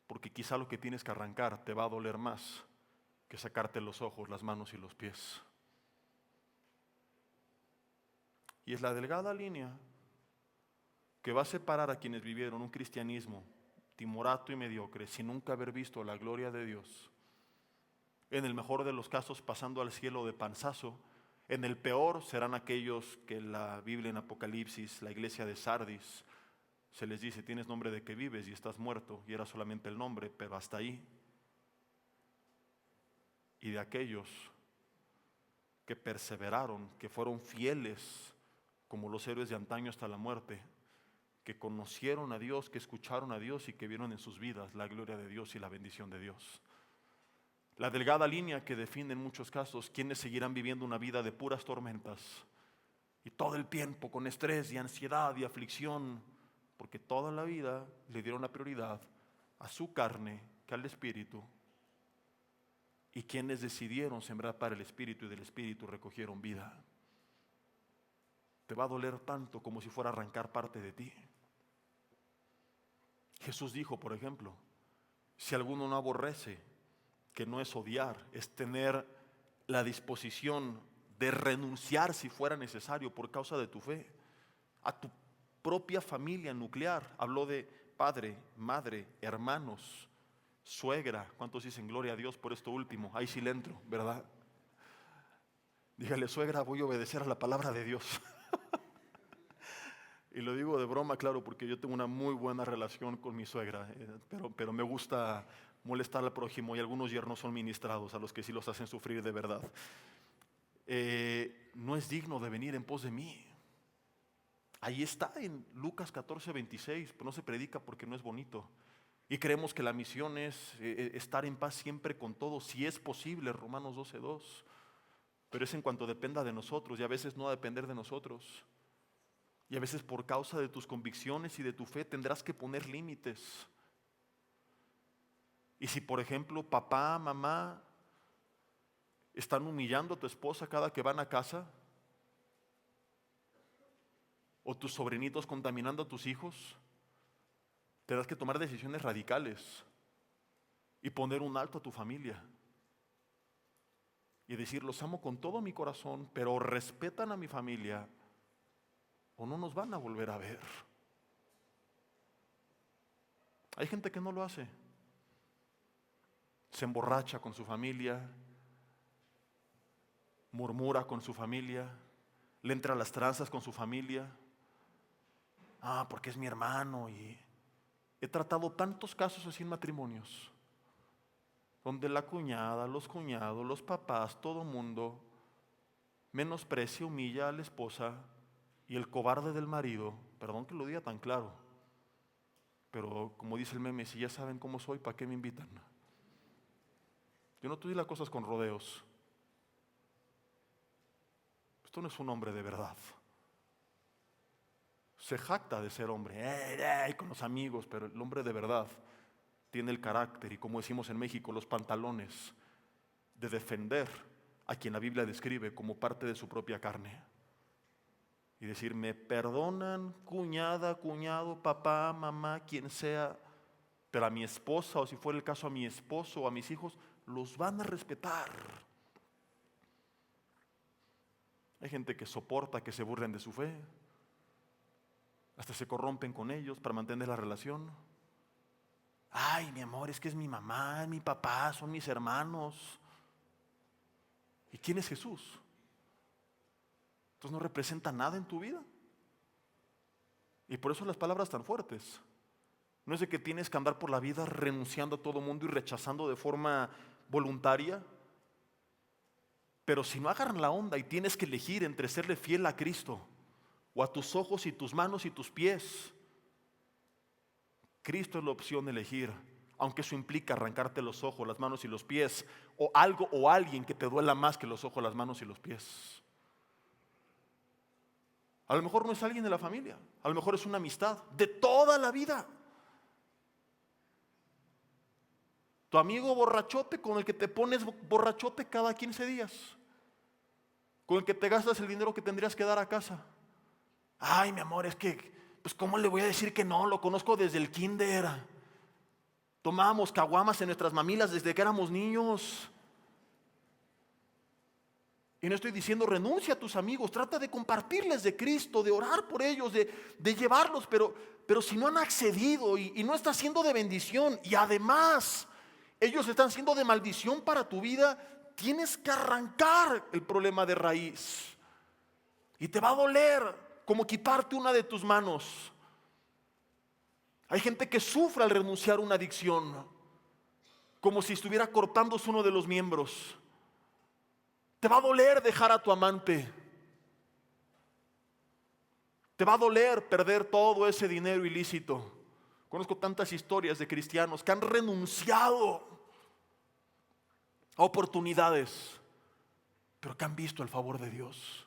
porque quizá lo que tienes que arrancar te va a doler más que sacarte los ojos, las manos y los pies. Y es la delgada línea que va a separar a quienes vivieron un cristianismo timorato y mediocre sin nunca haber visto la gloria de Dios. En el mejor de los casos pasando al cielo de panzazo. En el peor serán aquellos que la Biblia en Apocalipsis, la iglesia de Sardis, se les dice: tienes nombre de que vives y estás muerto, y era solamente el nombre, pero hasta ahí. Y de aquellos que perseveraron, que fueron fieles como los héroes de antaño hasta la muerte, que conocieron a Dios, que escucharon a Dios y que vieron en sus vidas la gloria de Dios y la bendición de Dios. La delgada línea que define en muchos casos quienes seguirán viviendo una vida de puras tormentas y todo el tiempo con estrés y ansiedad y aflicción, porque toda la vida le dieron la prioridad a su carne que al espíritu, y quienes decidieron sembrar para el espíritu y del espíritu recogieron vida. Te va a doler tanto como si fuera a arrancar parte de ti. Jesús dijo, por ejemplo, si alguno no aborrece, que no es odiar, es tener la disposición de renunciar si fuera necesario por causa de tu fe, a tu propia familia nuclear. Habló de padre, madre, hermanos, suegra. ¿Cuántos dicen gloria a Dios por esto último? Ahí sí le entro, ¿verdad? Dígale: suegra, voy a obedecer a la palabra de Dios. Y lo digo de broma, claro, porque yo tengo una muy buena relación con mi suegra, pero me gusta molestar al prójimo, y algunos yernos son ministrados a los que sí los hacen sufrir de verdad. No es digno de venir en pos de mí. Ahí está en Lucas 14:26, pero no se predica porque no es bonito. Y creemos que la misión es estar en paz siempre con todos, si es posible, Romanos 12:2. Pero es en cuanto dependa de nosotros, y a veces no va a depender de nosotros. Y a veces por causa de tus convicciones y de tu fe tendrás que poner límites. Y si, por ejemplo, papá, mamá están humillando a tu esposa cada que van a casa, o tus sobrinitos contaminando a tus hijos, tendrás que tomar decisiones radicales y poner un alto a tu familia. Y decir: los amo con todo mi corazón, pero respetan a mi familia o no nos van a volver a ver. Hay gente que no lo hace. Se emborracha con su familia, murmura con su familia, le entra a las tranzas con su familia. Porque es mi hermano. Y he tratado tantos casos así en matrimonios, donde la cuñada, los cuñados, los papás, todo mundo menosprecia, humilla a la esposa, y el cobarde del marido, perdón que lo diga tan claro, pero como dice el meme: si ya saben cómo soy, ¿para qué me invitan? Yo no te digo las cosas con rodeos. Esto no es un hombre de verdad. Se jacta de ser hombre, con los amigos, pero el hombre de verdad tiene el carácter y, como decimos en México, los pantalones de defender a quien la Biblia describe como parte de su propia carne. Y decir: me perdonan, cuñada, cuñado, papá, mamá, quien sea, pero a mi esposa, o si fuera el caso a mi esposo o a mis hijos, los van a respetar. Hay gente que soporta que se burlen de su fe, hasta se corrompen con ellos para mantener la relación. Ay, mi amor, es que es mi mamá, es mi papá, son mis hermanos. ¿Y quién es Jesús? Entonces no representa nada en tu vida. Y por eso las palabras tan fuertes. No es de que tienes que andar por la vida renunciando a todo mundo y rechazando de forma voluntaria. Pero si no agarran la onda y tienes que elegir entre serle fiel a Cristo o a tus ojos y tus manos y tus pies, Cristo es la opción de elegir, aunque eso implica arrancarte los ojos, las manos y los pies, o algo o alguien que te duela más que los ojos, las manos y los pies. A lo mejor no es alguien de la familia, a lo mejor es una amistad de toda la vida. Tu amigo borrachote con el que te pones borrachote cada 15 días, con el que te gastas el dinero que tendrías que dar a casa. Ay, mi amor, es que, pues ¿cómo le voy a decir que no? Lo conozco desde el kinder. Tomábamos caguamas en nuestras mamilas desde que éramos niños. Y no estoy diciendo renuncia a tus amigos, trata de compartirles de Cristo, de orar por ellos, de llevarlos, pero si no han accedido y no está siendo de bendición y además ellos están siendo de maldición para tu vida, tienes que arrancar el problema de raíz. Y te va a doler como quitarte una de tus manos. Hay gente que sufre al renunciar a una adicción, como si estuviera cortándose uno de los miembros. Te va a doler dejar a tu amante. Te va a doler perder todo ese dinero ilícito. Conozco tantas historias de cristianos que han renunciado a oportunidades, pero que han visto el favor de Dios.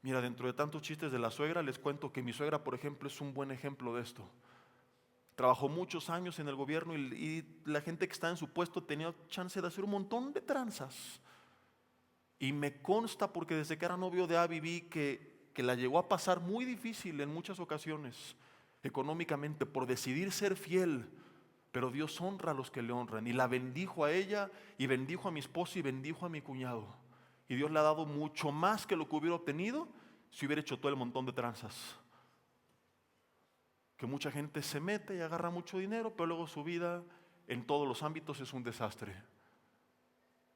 Mira, dentro de tantos chistes de la suegra, les cuento que mi suegra, por ejemplo, es un buen ejemplo de esto. Trabajó muchos años en el gobierno y la gente que está en su puesto tenía chance de hacer un montón de tranzas. Y me consta, porque desde que era novio de Abby vi que la llegó a pasar muy difícil en muchas ocasiones, económicamente, por decidir ser fiel. Pero Dios honra a los que le honran. Y la bendijo a ella, y bendijo a mi esposo, y bendijo a mi cuñado. Y Dios le ha dado mucho más que lo que hubiera obtenido si hubiera hecho todo el montón de tranzas. Que mucha gente se mete y agarra mucho dinero, pero luego su vida en todos los ámbitos es un desastre.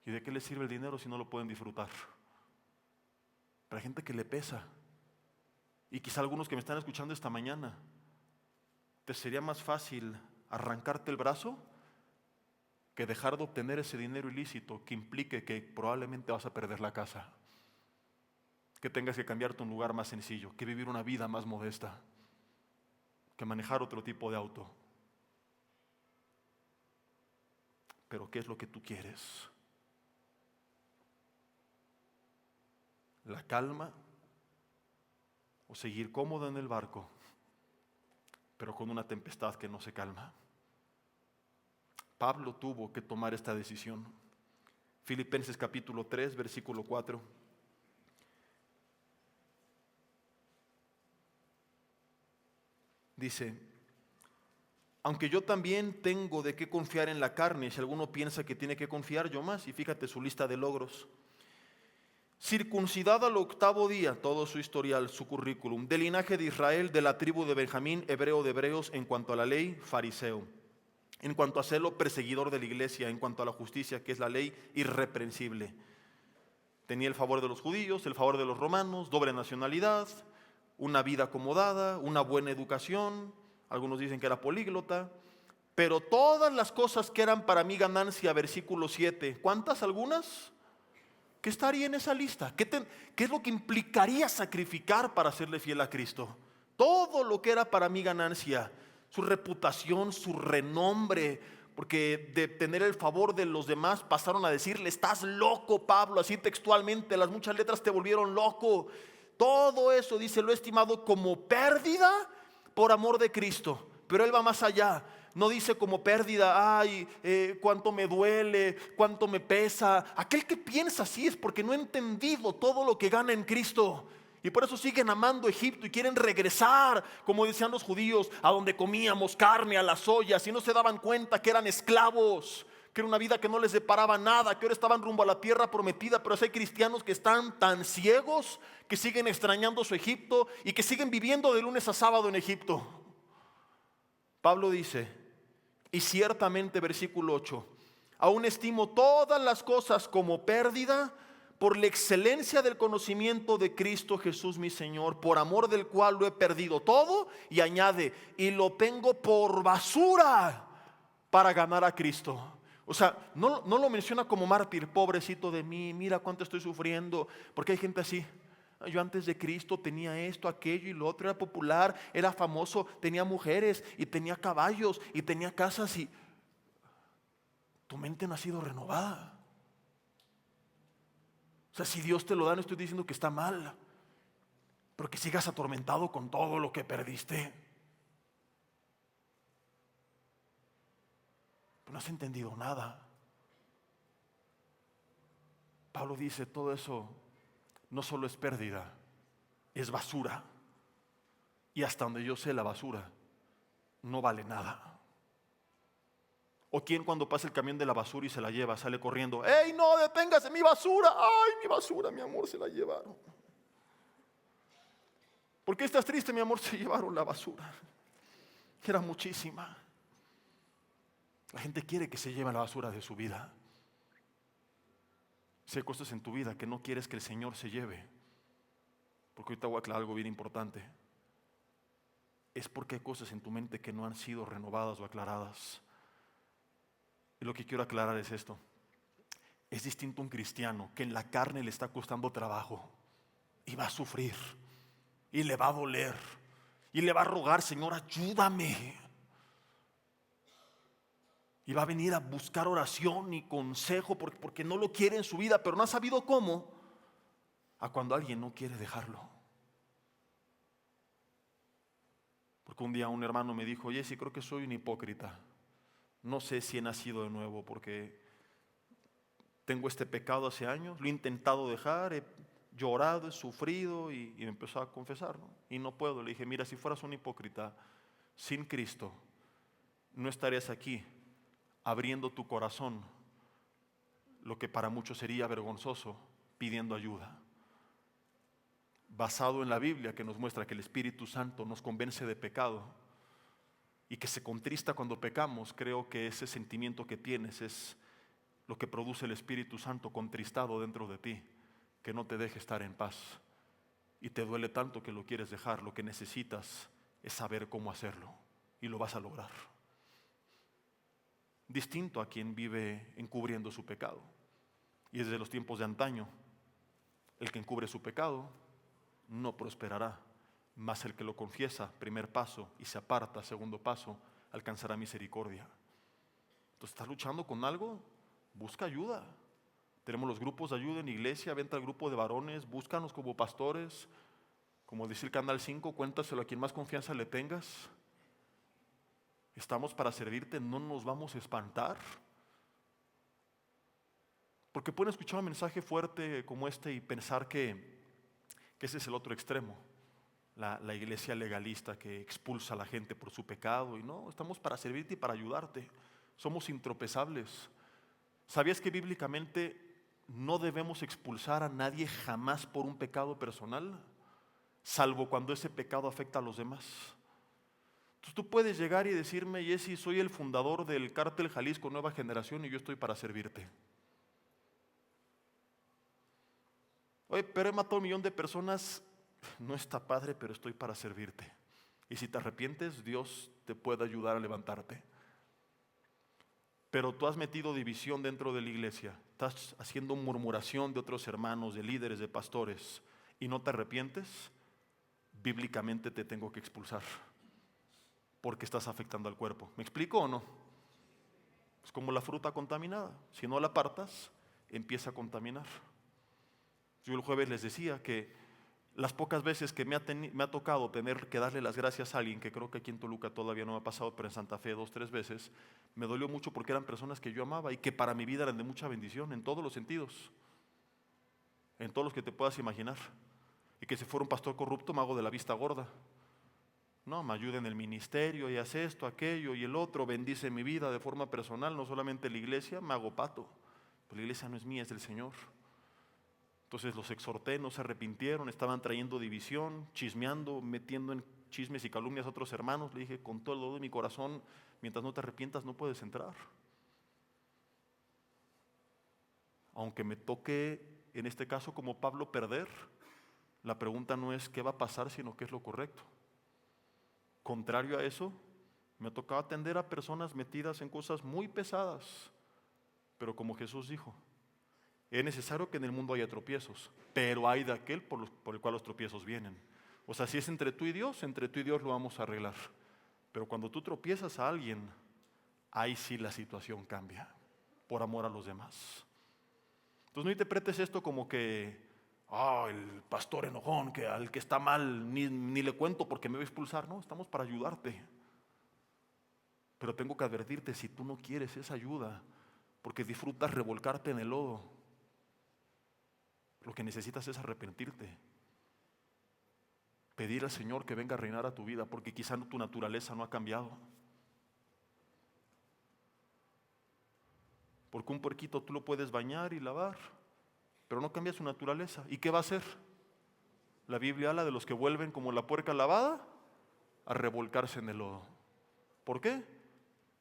¿Y de qué les sirve el dinero si no lo pueden disfrutar? Pero hay gente que le pesa. Y quizá algunos que me están escuchando esta mañana, te sería más fácil arrancarte el brazo que dejar de obtener ese dinero ilícito que implique que probablemente vas a perder la casa, que tengas que cambiarte a un lugar más sencillo, que vivir una vida más modesta, que manejar otro tipo de auto. Pero ¿qué es lo que tú quieres? ¿La calma o seguir cómodo en el barco, pero con una tempestad que no se calma? Pablo tuvo que tomar esta decisión. Filipenses capítulo 3, versículo 4. Dice: aunque yo también tengo de qué confiar en la carne, si alguno piensa que tiene que confiar, yo más. Y fíjate su lista de logros. Circuncidado al 8º día, todo su historial, su currículum, del linaje de Israel, de la tribu de Benjamín, hebreo de hebreos, en cuanto a la ley, fariseo, en cuanto a celo, perseguidor de la iglesia, en cuanto a la justicia, que es la ley, irreprensible. Tenía el favor de los judíos, el favor de los romanos, doble nacionalidad, una vida acomodada, una buena educación, algunos dicen que era políglota, pero todas las cosas que eran para mí ganancia, versículo 7, ¿cuántas? ¿Algunas? ¿Qué estaría en esa lista? ¿Qué es lo que implicaría sacrificar para serle fiel a Cristo? Todo lo que era para mí ganancia, su reputación, su renombre, porque de tener el favor de los demás pasaron a decirle: estás loco, Pablo, así textualmente, las muchas letras te volvieron loco. Todo eso, dice, lo he estimado como pérdida por amor de Cristo. Pero él va más allá. No dice como pérdida, ay, cuánto me duele, cuánto me pesa. Aquel que piensa así es porque no ha entendido todo lo que gana en Cristo. Y por eso siguen amando Egipto y quieren regresar, como decían los judíos, a donde comíamos carne, a las ollas, y no se daban cuenta que eran esclavos, que era una vida que no les deparaba nada, que ahora estaban rumbo a la tierra prometida. Pero hay cristianos que están tan ciegos que siguen extrañando su Egipto y que siguen viviendo de lunes a sábado en Egipto. Pablo dice, y ciertamente, versículo 8, aún estimo todas las cosas como pérdida por la excelencia del conocimiento de Cristo Jesús mi Señor, por amor del cual lo he perdido todo. Y añade, y lo tengo por basura para ganar a Cristo. O sea, no lo menciona como mártir, pobrecito de mí, mira cuánto estoy sufriendo, porque hay gente así. Yo antes de Cristo tenía esto, aquello y lo otro, era popular, era famoso, tenía mujeres y tenía caballos y tenía casas. Y tu mente no ha sido renovada. O sea, si Dios te lo da, no estoy diciendo que está mal, pero que sigas atormentado con todo lo que perdiste. Pero no has entendido nada. Pablo dice, todo eso no solo es pérdida, es basura. Y hasta donde yo sé, la basura no vale nada. ¿O quién cuando pasa el camión de la basura y se la lleva, sale corriendo? ¡Ey, no, deténgase, mi basura! ¡Ay, mi basura, mi amor, se la llevaron! ¿Por qué estás triste, mi amor? Se llevaron la basura. Era muchísima. La gente quiere que se lleve la basura de su vida. Si hay cosas en tu vida que no quieres que el Señor se lleve, porque ahorita voy a aclarar algo bien importante, es porque hay cosas en tu mente que no han sido renovadas o aclaradas. Y lo que quiero aclarar es esto. Es distinto un cristiano que en la carne le está costando trabajo y va a sufrir y le va a doler y le va a rogar, Señor, ayúdame. Y va a venir a buscar oración y consejo porque no lo quiere en su vida, pero no ha sabido cómo, a cuando alguien no quiere dejarlo. Porque un día un hermano me dijo, oye, sí, creo que soy un hipócrita. No sé si he nacido de nuevo porque tengo este pecado hace años, lo he intentado dejar, he llorado, he sufrido y me empezó a confesar, ¿no? Y no puedo. Le dije, mira, si fueras un hipócrita, sin Cristo, no estarías aquí abriendo tu corazón, lo que para muchos sería vergonzoso, pidiendo ayuda. Basado en la Biblia que nos muestra que el Espíritu Santo nos convence de pecado y que se contrista cuando pecamos, creo que ese sentimiento que tienes es lo que produce el Espíritu Santo contristado dentro de ti, que no te deje estar en paz y te duele tanto que lo quieres dejar. Lo que necesitas es saber cómo hacerlo y lo vas a lograr. Distinto a quien vive encubriendo su pecado. Y desde los tiempos de antaño, el que encubre su pecado no prosperará, mas el que lo confiesa, primer paso, y se aparta, segundo paso, alcanzará misericordia. Entonces, ¿estás luchando con algo? Busca ayuda. Tenemos los grupos de ayuda en iglesia, vente al grupo de varones, búscanos como pastores. Como dice el Canal 5, cuéntaselo a quien más confianza le tengas. Estamos para servirte, no nos vamos a espantar. Porque pueden escuchar un mensaje fuerte como este y pensar que ese es el otro extremo. La iglesia legalista que expulsa a la gente por su pecado. Y no, estamos para servirte y para ayudarte. Somos intropesables. ¿Sabías que bíblicamente no debemos expulsar a nadie jamás por un pecado personal? Salvo cuando ese pecado afecta a los demás. Entonces tú puedes llegar y decirme, Jesse, soy el fundador del Cártel Jalisco Nueva Generación y yo estoy para servirte. Oye, pero he matado a 1,000,000 de personas. No está padre, pero estoy para servirte. Y si te arrepientes, Dios te puede ayudar a levantarte. Pero tú has metido división dentro de la iglesia, estás haciendo murmuración de otros hermanos, de líderes, de pastores, y no te arrepientes, bíblicamente te tengo que expulsar, porque estás afectando al cuerpo. ¿Me explico o no? Es como la fruta contaminada, si no la apartas, empieza a contaminar. Yo el jueves les decía que las pocas veces que me ha tocado tener que darle las gracias a alguien, que creo que aquí en Toluca todavía no me ha pasado, pero en Santa Fe 2, 3 veces, me dolió mucho porque eran personas que yo amaba y que para mi vida eran de mucha bendición en todos los sentidos, en todos los que te puedas imaginar. Y que si fuera un pastor corrupto me hago de la vista gorda. No, me ayuda en el ministerio y hace esto, aquello y el otro, bendice mi vida de forma personal, no solamente la iglesia, me hago pato. Pero la iglesia no es mía, es del Señor. Entonces los exhorté, no se arrepintieron, estaban trayendo división, chismeando, metiendo en chismes y calumnias a otros hermanos. Le dije, con todo el dolor de mi corazón, mientras no te arrepientas no puedes entrar. Aunque me toque, en este caso como Pablo, perder, la pregunta no es qué va a pasar, sino qué es lo correcto. Contrario a eso, me ha tocado atender a personas metidas en cosas muy pesadas, pero como Jesús dijo, es necesario que en el mundo haya tropiezos, pero hay de aquel por el cual los tropiezos vienen. O sea, si es entre tú y Dios lo vamos a arreglar. Pero cuando tú tropiezas a alguien, ahí sí la situación cambia, por amor a los demás. Entonces no interpretes esto como que, El pastor enojón, que al que está mal ni le cuento porque me va a expulsar. No, estamos para ayudarte. Pero tengo que advertirte, si tú no quieres esa ayuda, porque disfrutas revolcarte en el lodo, lo que necesitas es arrepentirte. Pedir al Señor que venga a reinar a tu vida, porque quizá tu naturaleza no ha cambiado. Porque un puerquito tú lo puedes bañar y lavar, pero no cambia su naturaleza. ¿Y qué va a hacer? La Biblia habla de los que vuelven como la puerca lavada a revolcarse en el lodo. ¿Por qué?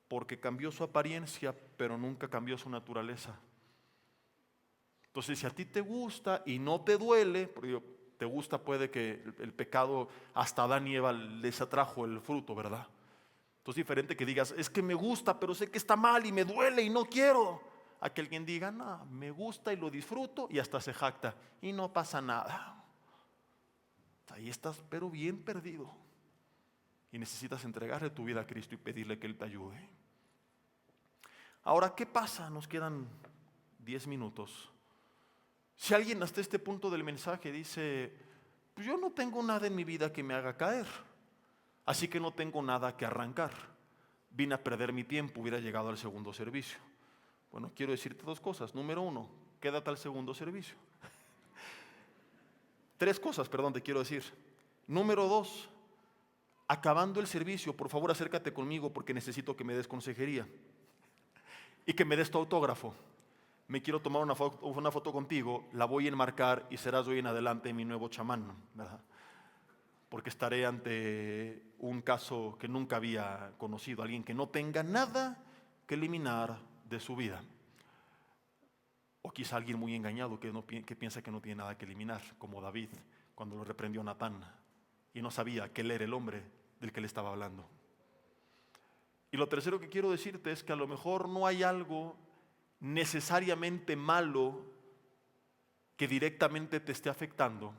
Porque cambió su apariencia, pero nunca cambió su naturaleza. Entonces, si a ti te gusta y no te duele, porque te gusta, puede que el pecado hasta Adán y Eva les atrajo el fruto, ¿verdad? Entonces es diferente que digas, es que me gusta, pero sé que está mal y me duele y no quiero. A que alguien diga, no, me gusta y lo disfruto y hasta se jacta y no pasa nada. Ahí estás, pero bien perdido. Y necesitas entregarle tu vida a Cristo y pedirle que Él te ayude. Ahora, ¿qué pasa? Nos quedan 10 minutos. Si alguien hasta este punto del mensaje dice, pues yo no tengo nada en mi vida que me haga caer, así que no tengo nada que arrancar. Vine a perder mi tiempo, hubiera llegado al segundo servicio. Bueno, quiero decirte dos cosas. Número uno, quédate al segundo servicio. Tres cosas, perdón, te quiero decir. Número dos, acabando el servicio, por favor acércate conmigo porque necesito que me des consejería y que me des tu autógrafo. Me quiero tomar una foto contigo, la voy a enmarcar y serás de hoy en adelante mi nuevo chamán, ¿verdad? Porque estaré ante un caso que nunca había conocido, alguien que no tenga nada que eliminar de su vida. O quizá alguien muy engañado que piensa que no tiene nada que eliminar, como David cuando lo reprendió Natán y no sabía que él era el hombre del que le estaba hablando. Y lo tercero que quiero decirte es que a lo mejor no hay algo necesariamente malo que directamente te esté afectando,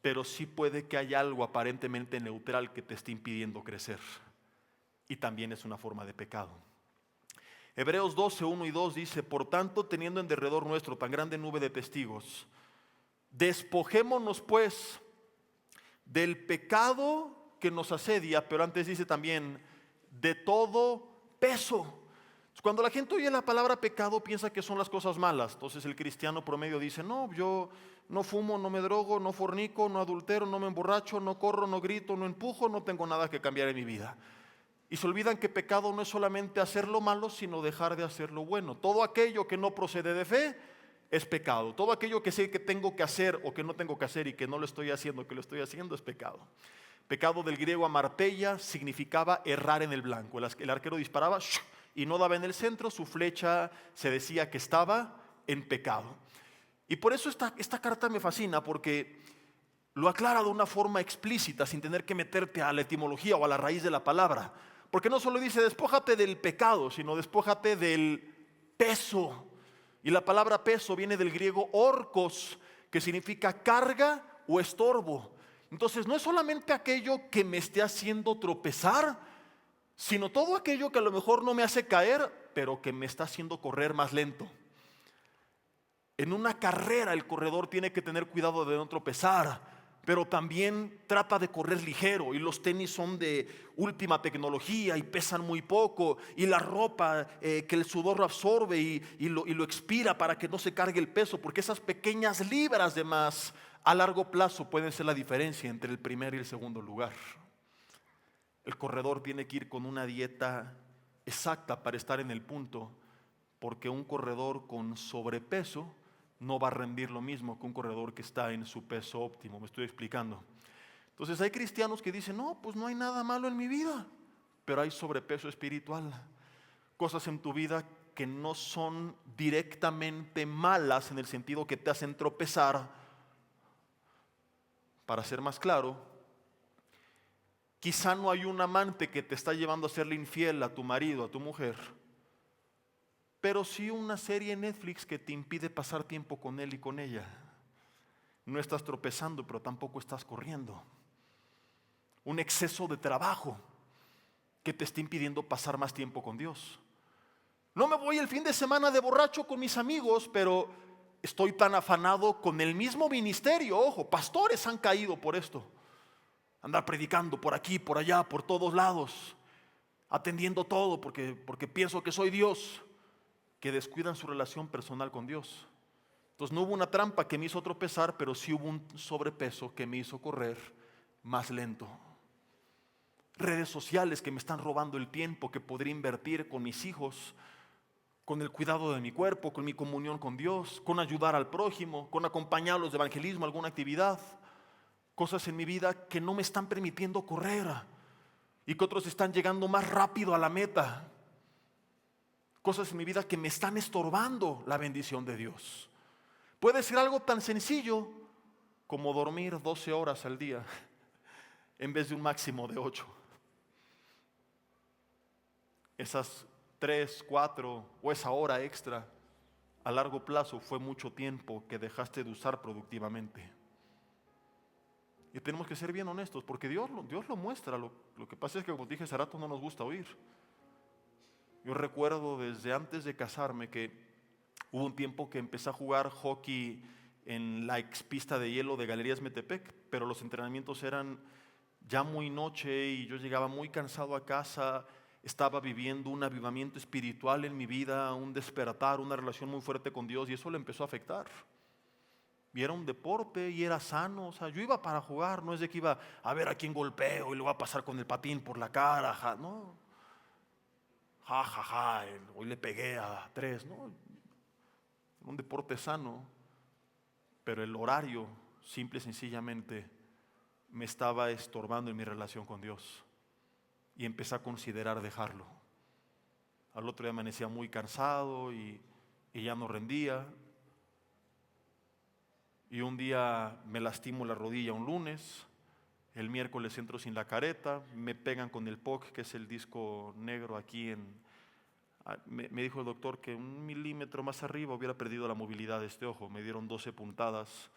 pero sí puede que haya algo aparentemente neutral que te esté impidiendo crecer. Y también es una forma de pecado. Hebreos 12, 1 y 2 dice, por tanto, teniendo en derredor nuestro tan grande nube de testigos, despojémonos pues del pecado que nos asedia, pero antes dice también, de todo peso. Cuando la gente oye la palabra pecado piensa que son las cosas malas. Entonces el cristiano promedio dice, no, yo no fumo, no me drogo, no fornico, no adultero, no me emborracho, no corro, no grito, no empujo, no tengo nada que cambiar en mi vida. Y se olvidan que pecado no es solamente hacer lo malo, sino dejar de hacer lo bueno. Todo aquello que no procede de fe es pecado. Todo aquello que sé que tengo que hacer o que no tengo que hacer y que no lo estoy haciendo, que lo estoy haciendo, es pecado. Pecado del griego amarteia significaba errar en el blanco. El arquero disparaba y no daba en el centro, su flecha se decía que estaba en pecado. Y por eso esta carta me fascina, porque lo aclara de una forma explícita, sin tener que meterte a la etimología o a la raíz de la palabra. Porque no solo dice despójate del pecado, sino despójate del peso. Y la palabra peso viene del griego orcos, que significa carga o estorbo. Entonces no es solamente aquello que me esté haciendo tropezar, sino todo aquello que a lo mejor no me hace caer, pero que me está haciendo correr más lento. En una carrera el corredor tiene que tener cuidado de no tropezar, pero también trata de correr ligero, y los tenis son de última tecnología y pesan muy poco, y la ropa que el sudor lo absorbe y lo expira para que no se cargue el peso, porque esas pequeñas libras de más a largo plazo pueden ser la diferencia entre el primer y el segundo lugar. El corredor tiene que ir con una dieta exacta para estar en el punto, porque un corredor con sobrepeso no va a rendir lo mismo que un corredor que está en su peso óptimo. ¿Me estoy explicando? Entonces hay cristianos que dicen, no, pues no hay nada malo en mi vida, pero hay sobrepeso espiritual. Cosas en tu vida que no son directamente malas en el sentido que te hacen tropezar. Para ser más claro, quizá no hay un amante que te está llevando a serle infiel a tu marido, a tu mujer, pero sí una serie en Netflix que te impide pasar tiempo con él y con ella. No estás tropezando, pero tampoco estás corriendo. Un exceso de trabajo que te está impidiendo pasar más tiempo con Dios. No me voy el fin de semana de borracho con mis amigos, pero estoy tan afanado con el mismo ministerio. Ojo, pastores han caído por esto. Andar predicando por aquí, por allá, por todos lados, atendiendo todo porque pienso que soy Dios, que descuidan su relación personal con Dios. Entonces no hubo una trampa que me hizo tropezar, pero sí hubo un sobrepeso que me hizo correr más lento. Redes sociales que me están robando el tiempo que podría invertir con mis hijos, con el cuidado de mi cuerpo, con mi comunión con Dios, con ayudar al prójimo, con acompañarlos de evangelismo, alguna actividad. Cosas en mi vida que no me están permitiendo correr y que otros están llegando más rápido a la meta. Cosas en mi vida que me están estorbando la bendición de Dios. Puede ser algo tan sencillo como dormir 12 horas al día en vez de un máximo de 8. Esas 3, 4 o esa hora extra a largo plazo fue mucho tiempo que dejaste de usar productivamente. Y tenemos que ser bien honestos porque Dios lo muestra. Lo que pasa es que, como dije hace rato, no nos gusta oír. Yo recuerdo desde antes de casarme que hubo un tiempo que empecé a jugar hockey en la ex pista de hielo de Galerías Metepec, pero los entrenamientos eran ya muy noche y yo llegaba muy cansado a casa. Estaba viviendo un avivamiento espiritual en mi vida, un despertar, una relación muy fuerte con Dios, y eso le empezó a afectar. Y era un deporte y era sano. O sea, yo iba para jugar, no es de que iba a ver a quién golpeo y lo va a pasar con el patín por la cara, no. Hoy le pegué a 3, no. Era un deporte sano, pero el horario, simple y sencillamente, me estaba estorbando en mi relación con Dios. Y empecé a considerar dejarlo. Al otro día amanecía muy cansado y ya no rendía. Y un día me lastimo la rodilla un lunes, el miércoles entro sin la careta, me pegan con el POC, que es el disco negro aquí me dijo el doctor que 1 milímetro más arriba hubiera perdido la movilidad de este ojo. Me dieron 12 puntadas.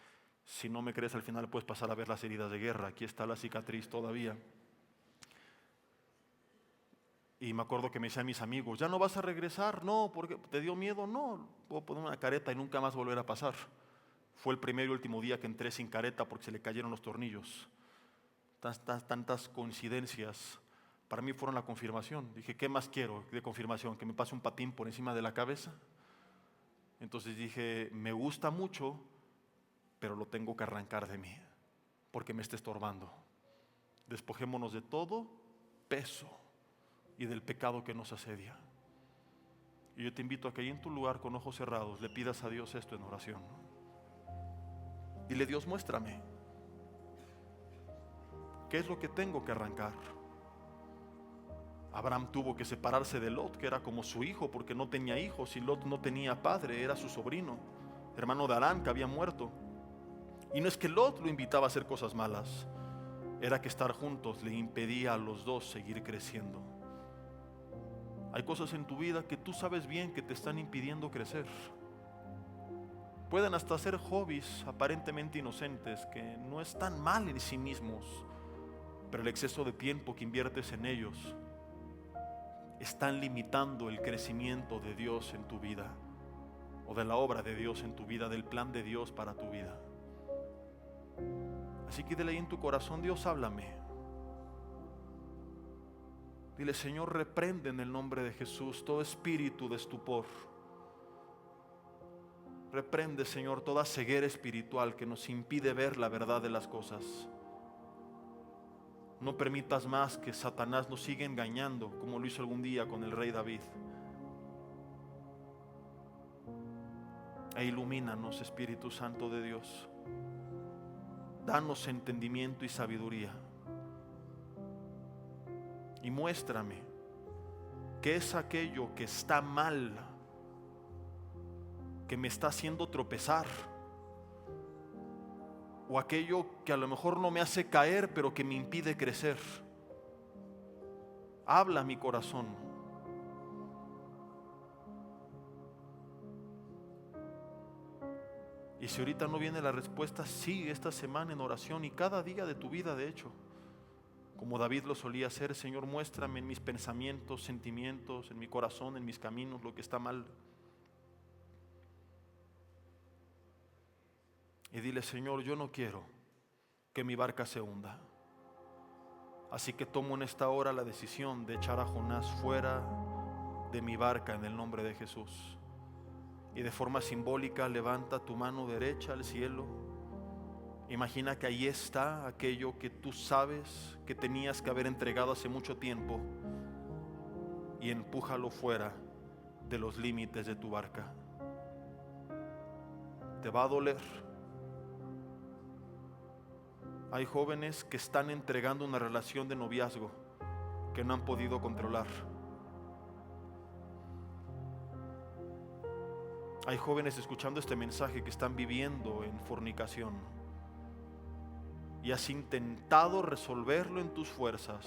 Si no me crees, al final puedes pasar a ver las heridas de guerra. Aquí está la cicatriz todavía. Y me acuerdo que me decían mis amigos, ¿ya no vas a regresar? No, ¿porque te dio miedo? No, puedo poner una careta y nunca más volver a pasar. Fue el primer y último día que entré sin careta porque se le cayeron los tornillos. Tantas coincidencias para mí fueron la confirmación. Dije, ¿qué más quiero de confirmación? ¿Que me pase un patín por encima de la cabeza? Entonces dije, me gusta mucho, pero lo tengo que arrancar de mí porque me está estorbando. Despojémonos de todo peso y del pecado que nos asedia. Y yo te invito a que ahí en tu lugar, con ojos cerrados, le pidas a Dios esto en oración. Dile, Dios, muéstrame qué es lo que tengo que arrancar. Abraham tuvo que separarse de Lot, que era como su hijo, porque no tenía hijos, y Lot no tenía padre, era su sobrino, hermano de Harán, que había muerto. Y no es que Lot lo invitaba a hacer cosas malas, era que estar juntos le impedía a los dos seguir creciendo. Hay cosas en tu vida que tú sabes bien que te están impidiendo crecer. Pueden hasta ser hobbies aparentemente inocentes que no están mal en sí mismos, pero el exceso de tiempo que inviertes en ellos están limitando el crecimiento de Dios en tu vida, o de la obra de Dios en tu vida, del plan de Dios para tu vida. Así que dile ahí en tu corazón, Dios, háblame. Dile, Señor, reprende en el nombre de Jesús todo espíritu de estupor. Reprende, Señor, toda ceguera espiritual que nos impide ver la verdad de las cosas. No permitas más que Satanás nos siga engañando como lo hizo algún día con el rey David. E ilumínanos, Espíritu Santo de Dios. Danos entendimiento y sabiduría. Y muéstrame qué es aquello que está mal, que me está haciendo tropezar, o aquello que a lo mejor no me hace caer, pero que me impide crecer. Habla a mi corazón. Y si ahorita no viene la respuesta, sigue esta semana en oración y cada día de tu vida, de hecho, como David lo solía hacer. Señor, muéstrame en mis pensamientos, sentimientos, en mi corazón, en mis caminos, lo que está mal. y dile: Señor, yo no quiero que mi barca se hunda. Así que tomo en esta hora la decisión de echar a Jonás fuera de mi barca en el nombre de Jesús. Y de forma simbólica levanta tu mano derecha al cielo. Imagina que ahí está aquello que tú sabes que tenías que haber entregado hace mucho tiempo, y empújalo fuera de los límites de tu barca. Te va a doler. Hay jóvenes que están entregando una relación de noviazgo que no han podido controlar. Hay jóvenes escuchando este mensaje que están viviendo en fornicación y has intentado resolverlo en tus fuerzas.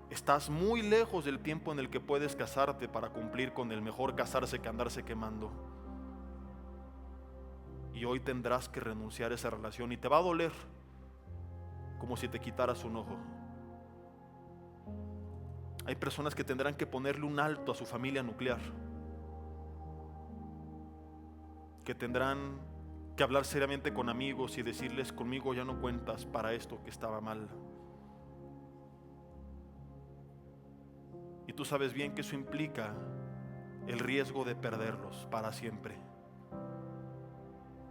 Estás muy lejos del tiempo en el que puedes casarte para cumplir con el mejor casarse que andarse quemando. Y hoy tendrás que renunciar a esa relación y te va a doler como si te quitaras un ojo. Hay personas que tendrán que ponerle un alto a su familia nuclear, que tendrán que hablar seriamente con amigos y decirles: conmigo ya no cuentas para esto que estaba mal. Y tú sabes bien que eso implica el riesgo de perderlos para siempre,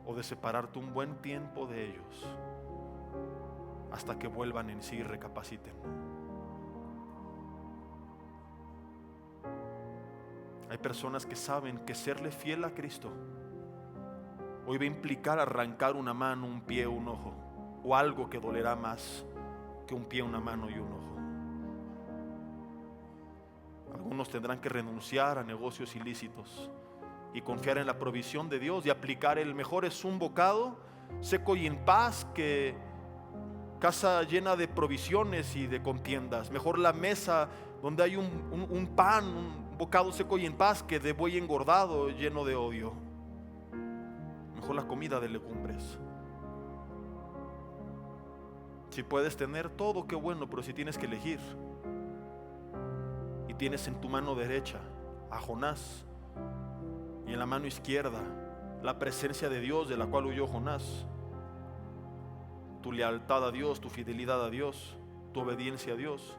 o de separarte un buen tiempo de ellos hasta que vuelvan en sí y recapaciten. Hay personas que saben que serle fiel a Cristo hoy va a implicar arrancar una mano, un pie, un ojo, o algo que dolerá más que un pie, una mano y un ojo. Algunos tendrán que renunciar a negocios ilícitos y confiar en la provisión de Dios y aplicar el: mejor es un bocado seco y en paz que casa llena de provisiones y de contiendas. Mejor la mesa donde hay un pan, un bocado seco y en paz, que de buey engordado lleno de odio. Mejor la comida de legumbres. Si puedes tener todo, qué bueno, pero si tienes que elegir y tienes en tu mano derecha a Jonás y en la mano izquierda la presencia de Dios de la cual huyó Jonás, tu lealtad a Dios, tu fidelidad a Dios, tu obediencia a Dios,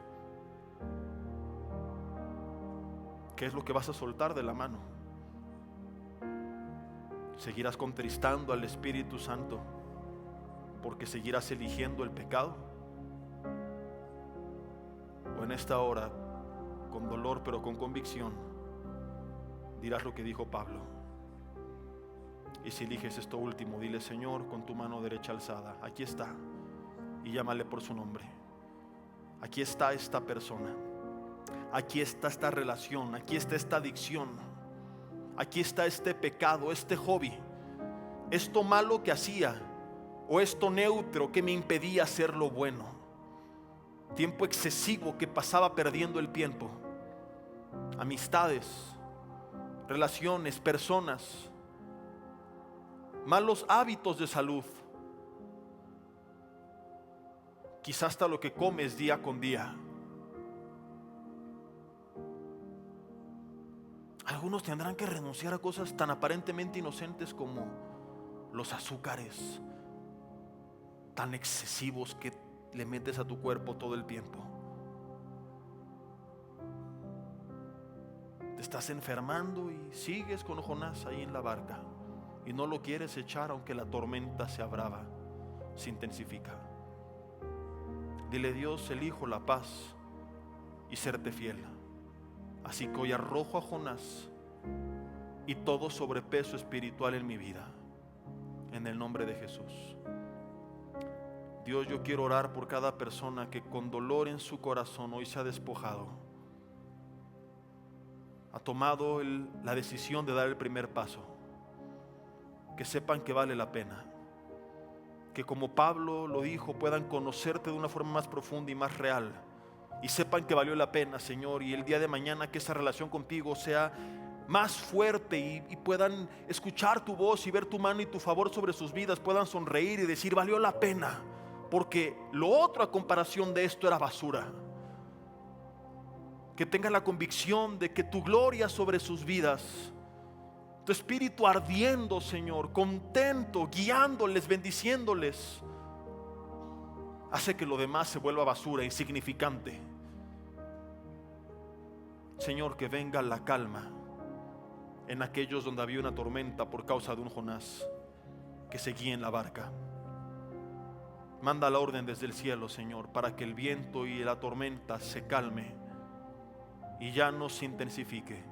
¿qué es lo que vas a soltar de la mano? ¿Seguirás contristando al Espíritu Santo porque seguirás eligiendo el pecado? ¿O en esta hora, con dolor pero con convicción, dirás lo que dijo Pablo? Y si eliges esto último, dile: Señor, con tu mano derecha alzada, aquí está, y llámale por su nombre. Aquí está esta persona, aquí está esta relación, aquí está esta adicción, aquí está este pecado, este hobby, esto malo que hacía, o esto neutro que me impedía hacer lo bueno, tiempo excesivo que pasaba perdiendo el tiempo, amistades, relaciones, personas, malos hábitos de salud, quizás hasta lo que comes día con día. Algunos tendrán que renunciar a cosas tan aparentemente inocentes como los azúcares tan excesivos que le metes a tu cuerpo todo el tiempo. Te estás enfermando y sigues con Jonás ahí en la barca y no lo quieres echar aunque la tormenta sea brava, se intensifica. Dile: Dios, elijo la paz y serte fiel. Así que hoy arrojo a Jonás y todo sobrepeso espiritual en mi vida, en el nombre de Jesús. Dios, yo quiero orar por cada persona que con dolor en su corazón hoy se ha despojado, ha tomado la decisión de dar el primer paso. Que sepan que vale la pena, que como Pablo lo dijo, puedan conocerte de una forma más profunda y más real, y sepan que valió la pena, Señor, y el día de mañana que esa relación contigo sea más fuerte y puedan escuchar tu voz y ver tu mano y tu favor sobre sus vidas, puedan sonreír y decir: valió la pena, porque lo otro a comparación de esto era basura. Que tengan la convicción de que tu gloria sobre sus vidas Tu espíritu ardiendo, Señor, contento, guiándoles, bendiciéndoles, hace que lo demás se vuelva basura, insignificante. Señor, que venga la calma en aquellos donde había una tormenta por causa de un Jonás, que se guíe en la barca. Manda la orden desde el cielo, Señor, para que el viento y la tormenta se calme y ya no se intensifique.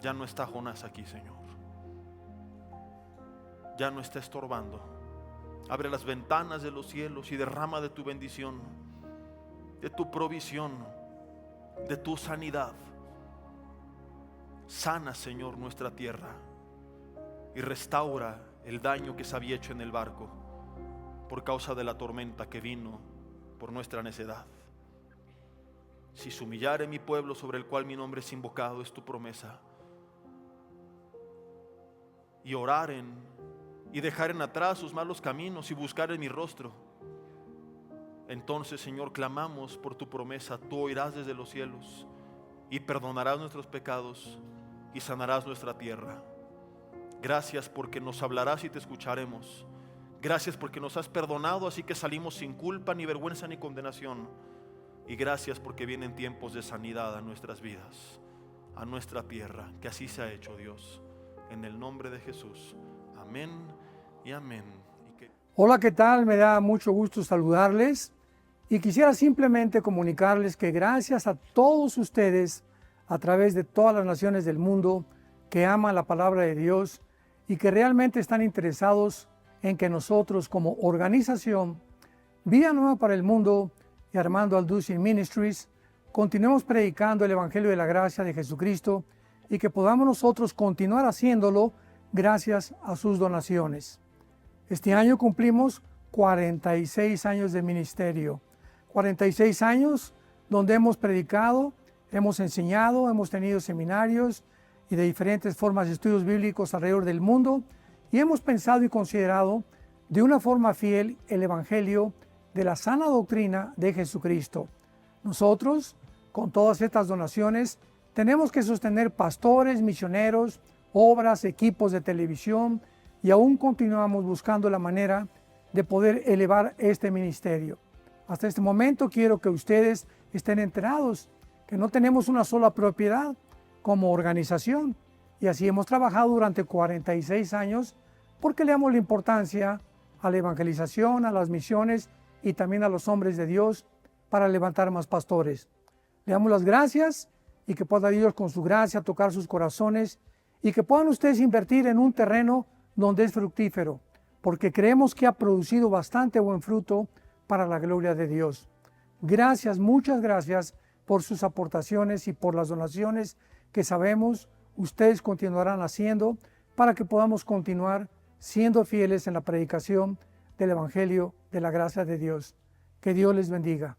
Ya no está Jonás aquí, Señor. Ya no está estorbando. Abre las ventanas de los cielos y derrama de tu bendición, de tu provisión, de tu sanidad. Sana, Señor, nuestra tierra y restaura el daño que se había hecho en el barco por causa de la tormenta que vino por nuestra necedad. Si se humillare mi pueblo sobre el cual mi nombre es invocado, es tu promesa, y oraren y dejaren atrás sus malos caminos y buscaren mi rostro, entonces, Señor, clamamos por tu promesa. Tú oirás desde los cielos y perdonarás nuestros pecados y sanarás nuestra tierra. Gracias porque nos hablarás y te escucharemos. Gracias porque nos has perdonado, así que salimos sin culpa, ni vergüenza, ni condenación. Y gracias porque vienen tiempos de sanidad a nuestras vidas, a nuestra tierra. Que así sea hecho, Dios, en el nombre de Jesús. Amén y amén. Hola, ¿qué tal? Me da mucho gusto saludarles y quisiera simplemente comunicarles que gracias a todos ustedes a través de todas las naciones del mundo que aman la palabra de Dios y que realmente están interesados en que nosotros como organización Vida Nueva para el Mundo y Armando Alducin Ministries continuemos predicando el Evangelio de la Gracia de Jesucristo y que podamos nosotros continuar haciéndolo gracias a sus donaciones. Este año cumplimos 46 años de ministerio, 46 años donde hemos predicado, hemos enseñado, hemos tenido seminarios y de diferentes formas de estudios bíblicos alrededor del mundo y hemos pensado y considerado de una forma fiel el Evangelio de la sana doctrina de Jesucristo. Nosotros, con todas estas donaciones, tenemos que sostener pastores, misioneros, obras, equipos de televisión y aún continuamos buscando la manera de poder elevar este ministerio. Hasta este momento quiero que ustedes estén enterados que no tenemos una sola propiedad como organización y así hemos trabajado durante 46 años porque le damos la importancia a la evangelización, a las misiones y también a los hombres de Dios para levantar más pastores. Le damos las gracias y que pueda Dios con su gracia tocar sus corazones y que puedan ustedes invertir en un terreno donde es fructífero, porque creemos que ha producido bastante buen fruto para la gloria de Dios. Gracias, muchas gracias por sus aportaciones y por las donaciones que sabemos ustedes continuarán haciendo para que podamos continuar siendo fieles en la predicación del Evangelio de la gracia de Dios. Que Dios les bendiga.